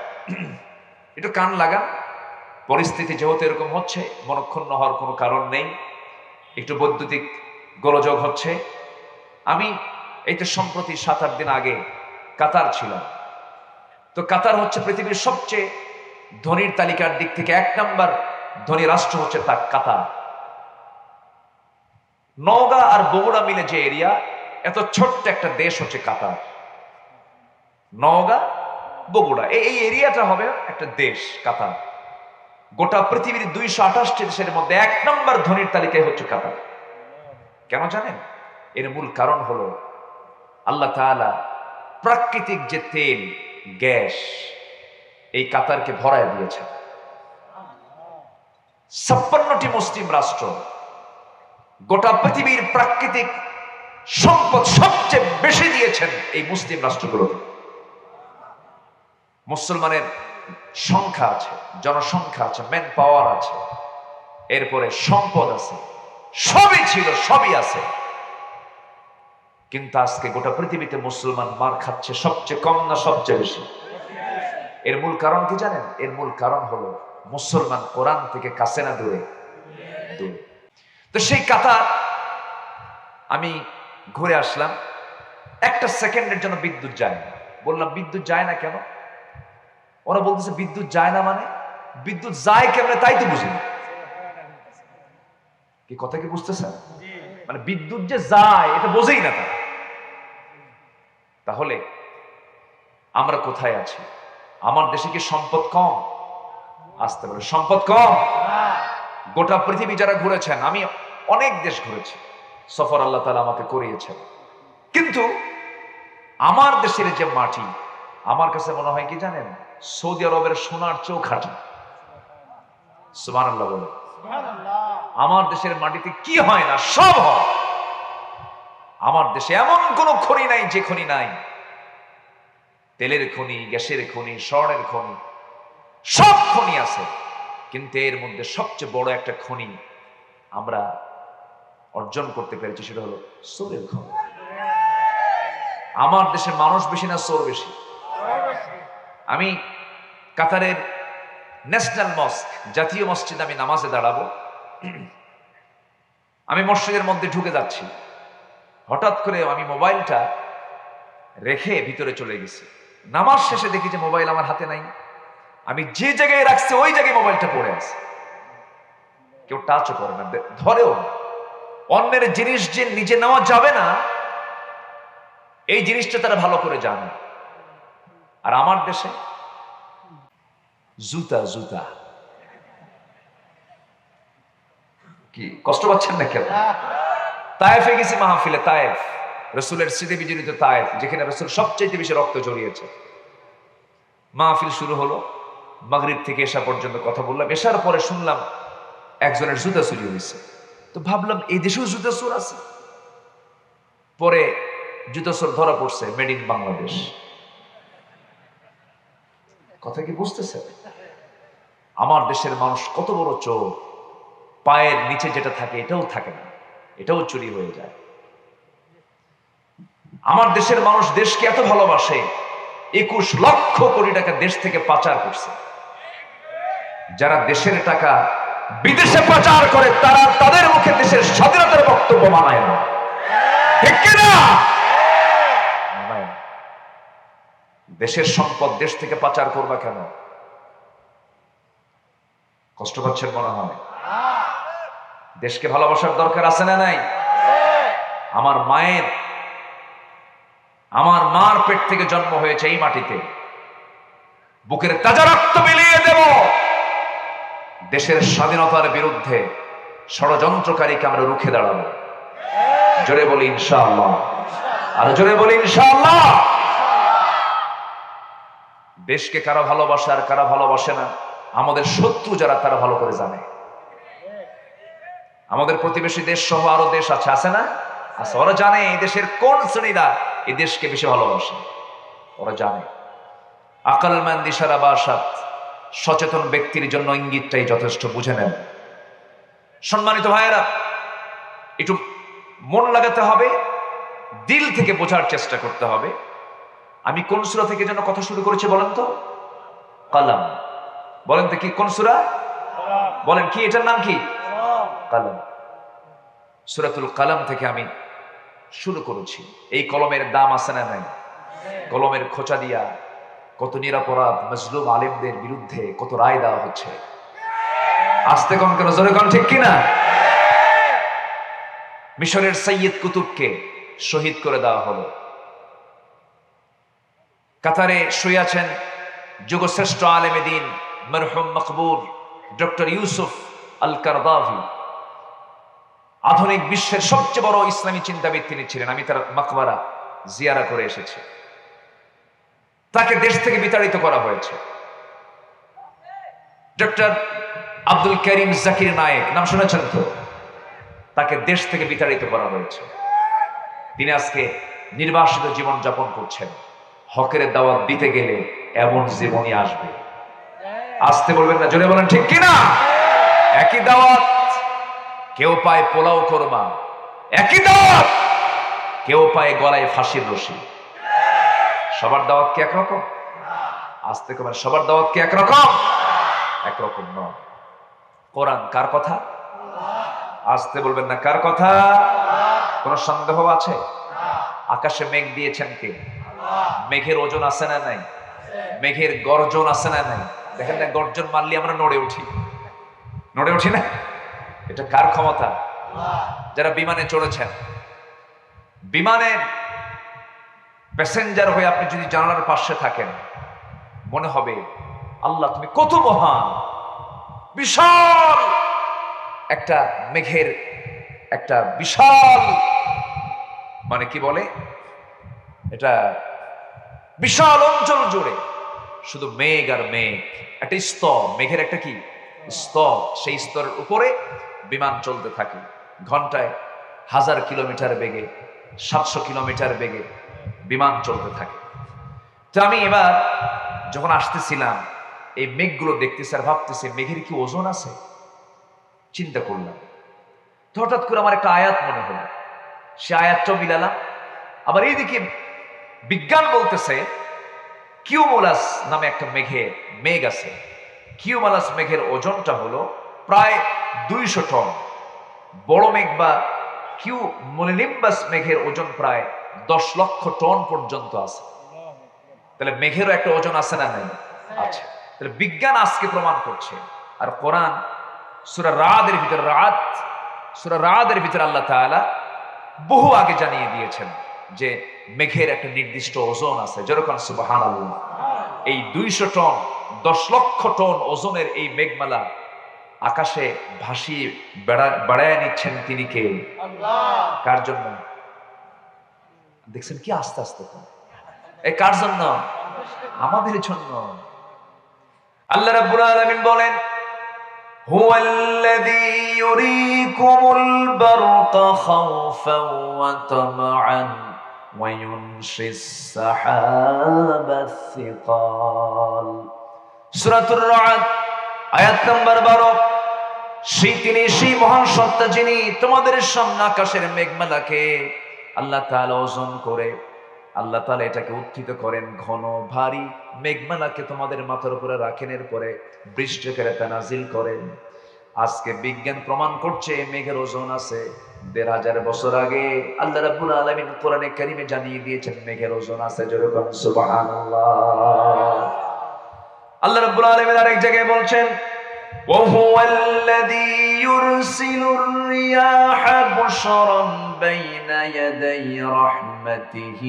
A: একটু কান লাগান। পরিস্থিতি যেহেতু এরকম হচ্ছে, মনক্ষুণ্ণ হওয়ার কোনো কারণ নেই। একটু বৈদ্যুতিক গোলযোগ হচ্ছে। আমি এই তো সম্প্রতি 7-8 দিন আগে কাতার ছিলাম। তো কাতার হচ্ছে পৃথিবীর সবচেয়ে ধনীর তালিকার দিক থেকে 1 নম্বর ধনী রাষ্ট্র হচ্ছে তা কাতার। নওগাঁ আর বগুড়া মিলে যে এরিয়া, এত ছোট্ট একটা দেশ হচ্ছে কাতার। নওগাঁ বগুড়া এই এরিয়াটা হবে একটা দেশ কাতার। গোটা পৃথিবীর 228টি দেশের মধ্যে 1 নম্বর ধনীর তালিকায় হচ্ছে কাতার। কেন জানেন? এর মূল কারণ হলো আল্লাহ তাআলা প্রাকৃতিক যে তেল, গ্যাস এই কাতারকে ভরায় দিয়েছেন। 56টি মুসলিম রাষ্ট্র গোটা পৃথিবীর প্রাকৃতিক সম্পদ সবচেয়ে বেশি দিয়েছেন এই মুসলিম রাষ্ট্রগুলোকে। মুসলমানের সংখ্যা আছে, জনসংখ্যা আছে, ম্যান পাওয়ার আছে, এরপরে সম্পদ আছে, সবই ছিল, সবই আছে। কিন্তু আজকে গোটা পৃথিবীতে মুসলমান মার খাচ্ছে সবচেয়ে কম না সবচেয়ে বেশি? এর মূল কারণ কি জানেন? এর মূল কারণ হলো মুসলমান কোরআন থেকে কাছে না দূরে? দূরে। তো সেই কাতার আমি ঘুরে আসলাম। 1 সেকেন্ডের জন্য বিদ্যুৎ যায় না। বললাম বিদ্যুৎ যায় না কেন? ওরা বলতেছে বিদ্যুৎ যায় না মানে বিদ্যুৎ যায় কেমনে তাই তো বুঝি না। কি কথা কি বুঝতেছেন? মানে বিদ্যুৎ যে যায় এটা বোঝেই না তারা। তাহলে আমরা কোথায় আছি? আমার দেশে কি সম্পদ কম? আসতে পারে সম্পদ কম? গোটা পৃথিবী যারা ঘুরেছেন, আমি অনেক দেশ ঘুরেছি, সফর আল্লাহ তাআলা আমাকে করিয়েছেন, কিন্তু আমার দেশের যে মাটি আমার কাছে মনে হয় কি জানেন? সৌদি আরবের সোনার চেয়েও খাঁটি। সুবহানাল্লাহ বলে। আমার দেশের মাটিতে কি হয় না? সব হয়। আমার দেশে এমন কোন খনি নাই যে খনি নাই। তেলের খনি, গ্যাসের খনি, স্বর্ণের খনি, সব খনি আছে। কিন্তু এর মধ্যে সবচেয়ে বড় একটা খনি আমরা অর্জন করতে পেরেছি, সেটা হলো চোরের খনি। আমার দেশের মানুষ বেশি না চোর বেশি? আমি কাতারের ন্যাশনাল মস্ক, জাতীয় মসজিদে আমি নামাজে দাঁড়াবো। আমি মসজিদের মধ্যে ঢুকে যাচ্ছি, হঠাৎ করে আমি মোবাইলটা রেখে ভিতরে চলে গেছি। নামাজ শেষে দেখি যে মোবাইল আমার হাতে নাই। আমি যে জায়গায় রাখছি ওই জায়গায় মোবাইলটা পড়ে আছে। কেউ টাচও করে না, ধরেও না। অন্যের জিনিস যে নিজে নেওয়া যাবে না এই জিনিসটা তারা ভালো করে জানে। আর আমার দেশে জুতা জুতা। কি কষ্ট পাচ্ছেন না কেন? তায়েফে গেছি মাহফিলে, তায়েফ রাসূলের স্মৃতি বিজড়িত তায়েফ, যেখানে রাসূল সবচেয়ে বেশি রক্ত ঝরিয়েছে। মাহফিল শুরু হলো, মাগরিব থেকে এশা পর্যন্ত কথা বললাম। এশার পরে শুনলাম একজনের জুতা চুরি হয়েছে। তো ভাবলাম এই দেশেও জুতা চোর আছে। পরে জুতা চোর ধরা পড়ছে, মেড ইন বাংলাদেশ। কথা কি বুঝতেছে? আমার দেশের মানুষ কত বড় চোর! পায়ের নিচে যেটা থাকে এটাও থাকে না, এটাও চুরি হয়ে যায়। আমার দেশের মানুষ দেশকে এত ভালোবাসে, 21 লক্ষ কোটি টাকা দেশ থেকে পাচার করছে। যারা দেশের টাকা বিদেশে পাচার করে তারা তাদের মুখে দেশের স্বাধীনতার বক্তব্য মানায় না, ঠিক কিনা? দেশের সম্পদ দেশ থেকে পাচার করবা কেন? কষ্ট পাচ্ছেন মনে হয়। দেশকে ভালোবাসার দরকার আছে না নাই? আমার মার পেট থেকে জন্ম হয়েছে এই মাটিতে, বুকের তাজা রক্ত বিলিয়ে দেব দেশের স্বাধীনতার বিরুদ্ধে ষড়যন্ত্রকারীকে আমরা রুখে দাঁড়াবো। জোরে বলি ইনশাআল্লাহ, আর জোরে বলি ইনশাআল্লাহ। দেশকে কারা ভালোবাসে আর কারা ভালোবাসে না আমাদের শত্রু যারা তারা ভালো করে জানে। আমাদের প্রতিবেশী দেশ সহ আরো দেশ আছে না? আচ্ছা, ওরা জানে এই দেশের কোন শ্রেণীরা এই দেশকে বেশি ভালোবাসে। ওরা জানে। আকলমান দিশারা বাসাত, সচেতন ব্যক্তির জন্য ইঙ্গিতটাই যথেষ্ট, বুঝে নেন। সম্মানিত ভাইয়েরা, একটু মন লাগাতে হবে, দিল থেকে বোঝার চেষ্টা করতে হবে। আমি কোন সূরা থেকে যেন কথা শুরু করেছি বলেন তো? কালাম। বলেন তো কি কোন সূরা? বলেন কি, এটার নাম কি? কালাম। সূরাতুল কালাম থেকে আমি শুরু করেছি। এই কলমের দাম আছে না নাই? কলমের খোঁচা দিয়া কত নিরপরাধ মজলুম আলেমদের বিরুদ্ধে কত রায় দেওয়া হচ্ছে। আস্তে কোন কেন, জোরে কোন, ঠিক কিনা? মিশরের সৈয়দ কুতুবকে শহীদ করে দেওয়া হলো। কাতারে শুয়ে আছেন যুগশ্রেষ্ঠ আলেমে দ্বীন মরহুম মকবুর ডক্টর ইউসুফ আল কারদাভি। আধুনিক বিশ্বের সবচেয়ে বড় ইসলামী চিন্তাবিদ তিনি ছিলেন। আমি তার মাকবারা জিয়ারা করে এসেছি। তাকে দেশ থেকে বিতাড়িত করা হয়েছে। ডক্টর আব্দুল করিম জাকির নায়েক, নাম শুনেছেন তো? তাকে দেশ থেকে বিতাড়িত করা হয়েছে। তিনি আজকে নির্বাসিত জীবন যাপন করছেন। হকের দাওয়াত দিতে গেলে এমন জীবনই আসবে। আসতে বলবেন না, জোরে বলেন ঠিক কিনা? একই দাওয়াত, কেউ পায় পোলাও কোরমা। একই দাওয়াত, কেউ পায় গলায় ফাঁসির রশি। সবার দাওয়াত কি একরকম? আসতে কমেন, সবার দাওয়াত কি একরকম? একরকম নয়। কোরআন কার কথা? আসতে বলবেন না, কার কথা? কোন সন্দেহ আছে? আকাশে মেঘ দিয়েছেন কে? মেঘের ওজন আছে না নাই? মেঘের গর্জন আছে না নাই? দেখেন না, গর্জন মারলে আমরা নড়ে উঠি না? এটা কার ক্ষমতা? যারা বিমানে চড়েছেন, বিমানের প্যাসেঞ্জার হয়ে আপনি যদি জানালার পাশে থাকেন, মনে হবে আল্লাহ তুমি কত মহান। বিশাল একটা মেঘের একটা বিশাল, মানে কি বলে এটা, বিশাল অঞ্চল জুড়ে শুধু মেঘ আর মেঘ। একটা স্তর, মেঘের একটা কি স্তর, সেই স্তরের উপরে বিমান চলতে থাকে ঘন্টায় 1000 কিলোমিটার বেগে, 700 কিলোমিটার বেগে বিমান চলতে থাকে। তো আমি এবার যখন আসতেছিলাম এই মেঘগুলো দেখতেছি আর ভাবতেছি মেঘের কি ওজন আছে? চিন্তা করলাম। তো হঠাৎ করে আমার একটা আয়াত মনে হলো, সে আয়াতটাও মিলালাম। আবার এইদিকে বিজ্ঞান বলতেছে কিউমুলাস নামে একটা মেঘ আছে। কিউমুলাস মেঘের ওজনটা হলো প্রায় 200 টন। বড় মেঘ বা কিউমুলিনিম্বাস মেঘের ওজন প্রায় 10 লক্ষ টন পর্যন্ত আছে। তাহলে মেঘেরও একটা ওজন আছে না নাই? আচ্ছা, তাহলে বিজ্ঞান আজকে প্রমাণ করছে। আর কোরআন সূরা রাদের ভিতরে আল্লাহ তাআলা বহু আগে জানিয়ে দিয়েছেন যে মেঘের একটা নির্দিষ্ট ওজন আছে। যেরকম সুবহানাল্লাহ, এই 200 টন 10 লক্ষ টন ওজনের এই মেঘমালা আকাশে ভাসিয়ে বেড়ায় নিচ্ছেন তিনি কে? আল্লাহ। কার জন্য? দেখছেন কি আস্তে আস্তে, এই কার জন্য? আমাদের জন্য। আল্লাহ রাব্বুল আলামিন বলেন হুয়াল্লাযী ইউরীকুমুল বারকা খাওফান ওয়া তামআন ওয়া ইউনশিস সাহাবাস সিকাল। সূরাতুর রা'দ আয়াত নাম্বার 12। সেই মহান সত্তা যিনি তোমাদের সামনে আকাশের মেঘমালাকে আল্লাহ তাআলা ওজন করে, আল্লাহ তাআলা এটাকে উত্থিত করেন, ঘন ভারী মেঘমালাকে তোমাদের মাথার উপরে রাখেন, এরপরে বৃষ্টি করে তা নাজিল করেন। আজকে বিজ্ঞান প্রমাণ করছে মেঘের ওজন আছে। 1500 বছর আগে আল্লাহ রাব্বুল আলামিন কোরআনে কারীমে জানিয়ে দিয়েছেন মেঘের ওজন আছে। যেরকম সুবহানাল্লাহ। আল্লাহ রাব্বুল আলামিন আরেক জায়গায় বলছেন وهو الذي يرسل الرياح بشرا بين يدي رحمته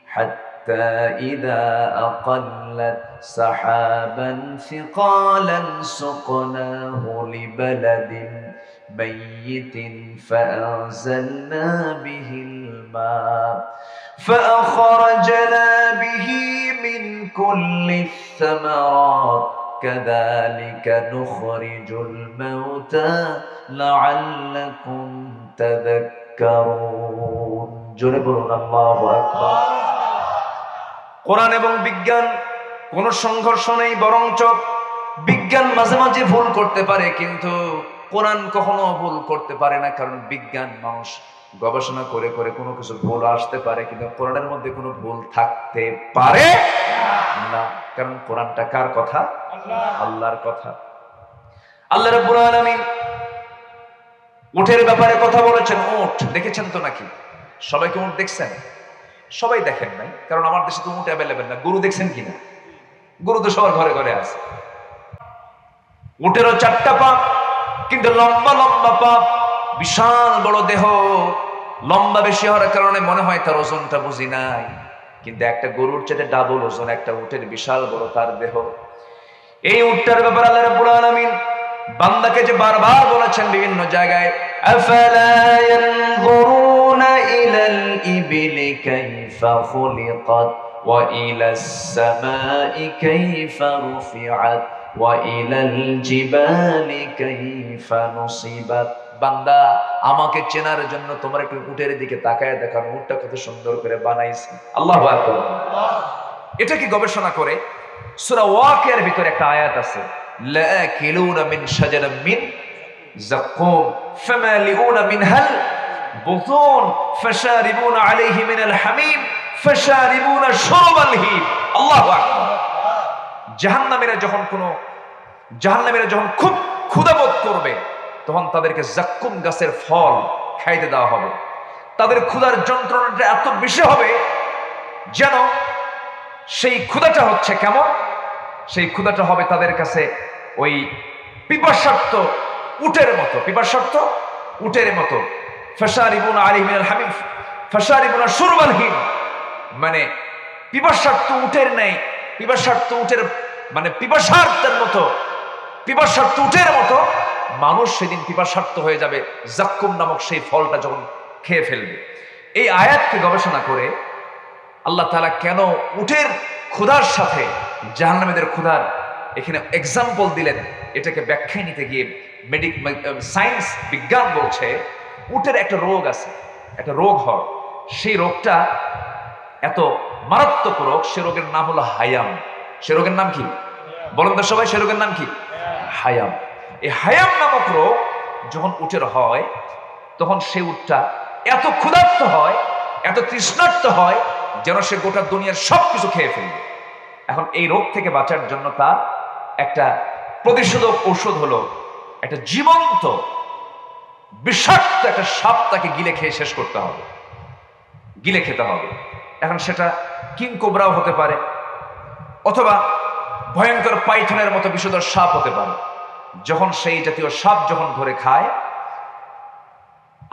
A: حتى إذا أقلت سحابا ثقالا سقناه لبلد ميت فأنزلنا به الماء فأخرجنا به من كل الثمرات كذلك نخرج الموتى لعلكم تذكرون জোরে বলুন আল্লাহু আকবার। কোরআন এবং বিজ্ঞান কোন সংঘর্ষ নেই, বরঞ্চ বিজ্ঞান মাঝে মাঝে ভুল করতে পারে, কিন্তু কোরআন কখনো ভুল করতে পারে না। কারণ বিজ্ঞান মানুষ গবেষণা করে করে কোনো কিছু ভুল আসতে পারে, কিন্তু কোরআনের মধ্যে কোনো ভুল থাকতে পারে না। কারণ কোরআনটা কার কথা? আল্লাহর কথা। আল্লাহ রাব্বুল আলামিন উটের ব্যাপারে কথা বলেছেন। উট দেখেছেন তো নাকি? সবাইকে উট দেখছেন? সবাই দেখেন নাই, কারণ আমার দেশে তো উট অ্যাভেলেবেল না। গরু দেখছেন কিনা? গরু তো সবার ঘরে ঘরে আছে। উটেরও 4টা পা, কিন্তু লম্বা লম্বা পা, বিশাল বড় দেহ। লম্বা বেশি হওয়ার কারণে মনে হয় তার ওজনটা বুঝি নাই, কিন্তু একটা গরুর চেয়ে ডাবল ওজন একটা উটের, বিশাল বড় তার দেহ। এই উটটার ব্যাপারে আল্লাহ রাব্বুল আলামিন বান্দাকে যে বারবার বলেছেন বিভিন্ন জায়গায়, আফালা ইয়ানজুরুনা ইলাল ইবিলি কাইফা খুলিকাত ওয়া ইলাস সামাই কাইফা রুফিআত ওয়া ইলাল জিবালি কাইফা নুসিবাত। বান্দা, আমাকে চেনার জন্য তোমার একটু উটের দিকে তাকায় দেখানো, উটটা কত সুন্দর করে বানাইছে। আল্লাহু আকবার। এটা কি গবেষণা করে সূরা ওয়াকিয়ার ভিতরে একটা আয়াত আছে, লাকিলুনা মিন শাজারিন মিন যাকুম ফামালিউনা মিনহাল বুতুন ফাশারিবুনা আলাইহি মিনাল হামিম ফাশারিবুনা শুরবাল হিম। আল্লাহু আকবার। জাহান্নামীরা যখন খুব ক্ষুধাবোধ করবে, তখন তাদেরকে যাক্কুম গাছের ফল খাইতে দেওয়া হবে। তাদের ক্ষুধার যন্ত্রণাটা এত বেশি হবে যেন সেই ক্ষুধাটা হচ্ছে কেমন? সেই ক্ষুধাটা হবে তাদের কাছে ওই পিপাসার্ত উটের মতো, ফাশারিবুনা আলাইহি মিনাল হামিম ফাশারিবুনা শুরবাল হিম। মানে পিপাসার্ত উটের নেই, পিপাসার্ত উটের মানে পিপাসার্তের মতো মানুষ সেদিন পিপাসার্ত হয়ে যাবে যাক্কুম নামক সেই ফলটা যখন খেয়ে ফেলবে। এই আয়াতকে গবেষণা করে আল্লাহ তাআলা কেন উটের ক্ষুধার সাথে জাহান্নামীদের ক্ষুধার এখানে এক্সাম্পল দিলেন, এটাকে ব্যাখ্যায় নিতে গিয়ে সায়েন্স বিজ্ঞান বলছে উটের একটা রোগ আছে, একটা রোগ হয়, সেই রোগটা এত মারাত্মক রোগ, সে রোগের নাম হলো হায়াম। সে রোগের নাম কি বলেন তো সবাই? সে রোগের নাম কি? হায়াম। এই হায়াম নামক রোগ যখন উটের হয়, তখন সে উটটা এত ক্ষুধার্ত হয়, এত তৃষ্ণার্ত হয়, যেন সে গোটা দুনিয়ার সবকিছু খেয়ে ফেলবে। এখন এই রোগ থেকে বাঁচার জন্য তার একটা প্রতিষেধক ঔষধ হলো একটা জীবন্ত বিষাক্ত একটা সাপ তাকে গিলে খেয়ে শেষ করতে হবে, গিলে খেতে হবে। এখন সেটা কিং কোবরাও হতে পারে, অথবা ভয়ঙ্কর পাইথনের মতো বিষধর সাপ হতে পারে। যখন সেই জাতীয় সাপ যখন ধরে খায়,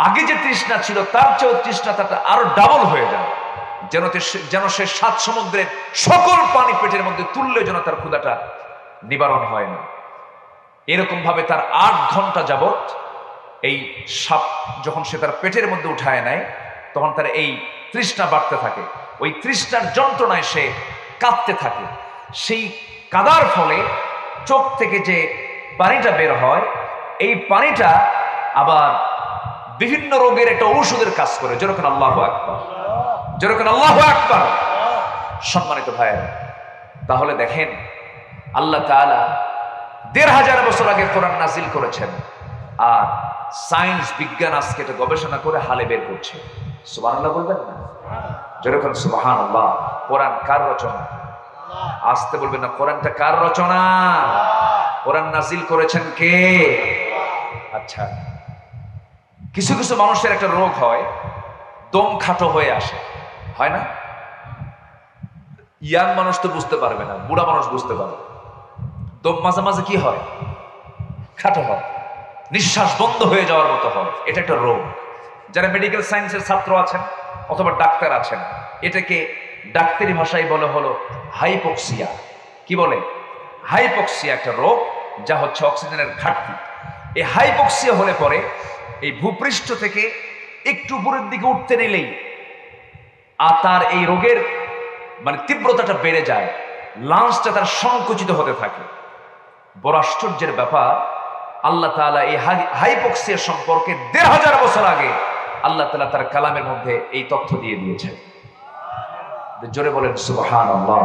A: আগে যে তৃষ্ণা ছিল তার চেয়েও তৃষ্ণাটা আরো ডাবল হয়ে যায়, যেন সে 7 সমুদ্রের সকল পানি পেটের মধ্যে তুললে যেন তার ক্ষুধাটা নিবারণ হয় না। এরকম ভাবে তার 8 ঘন্টা যাবত এই সাপ যখন সে তার পেটের মধ্যে উঠায় নেয়, তখন তার এই তৃষ্ণা বাড়তে থাকে। ওই তৃষ্ণার যন্ত্রণায় সে কাঁদতে থাকে। সেই কাদার ফলে চোখ থেকে যে পানিটা বের হয়, এই পানিটা আবার বিভিন্ন রোগের একটা ঔষধের কাজ করে। যেরকম আল্লাহু আকবার, যেরকম আল্লাহু আকবার। সম্মানিত ভাইয়েরা, তাহলে দেখেন আল্লাহ তাআলা 1500 বছর আগে কোরআন নাজিল করেছেন, আর সায়েন্স বিজ্ঞান আজকে এটা গবেষণা করে হালে বের করছে। সুবহানাল্লাহ বলবেন না? যেরকম সুবহানাল্লাহ। কোরআন কার রচনা? আসতে বলবেন না, কোরআনটা কার রচনা? কোরআন নাজিল করেছেন কে? আচ্ছা, কিছু কিছু মানুষের একটা রোগ হয়, দম খাটো হয়ে আসে, হয় না? ইয়াং মানুষ তো বুঝতে পারবে না, বুড়া মানুষ বুঝতে পারবে। দম মাঝে মাঝে কি হয়? খাটো হয়, নিঃশ্বাস বন্ধ হয়ে যাওয়ার মতো হয়। এটা একটা রোগ। যারা মেডিকেল সায়েন্সের ছাত্র আছেন অথবা ডাক্তার আছেন, এটাকে ডাক্তারি ভাষায় বলে হলো হাইপক্সিয়া। কি বলে? হাইপক্সিয়া একটা রোগ, যা হচ্ছে অক্সিজেনের ঘাটতি। এই হাইপক্সিয়া হলে পরে এই ভূপৃষ্ঠ থেকে একটু উপরের দিকে উঠতে নিলেই আর তার এই রোগের মানে তীব্রতাটা বেড়ে যায়, লাংসটা তার সংকুচিত হতে থাকে। বড় আশ্চর্যের ব্যাপার, আল্লাহ তাআলা এই হাইপক্সিয়া সম্পর্কে ১৫০০ বছর আগে আল্লাহ তাআলা তার কালামের মধ্যে এই তথ্য দিয়ে দিয়েছেন। জোরে বলেন সুবহানাল্লাহ।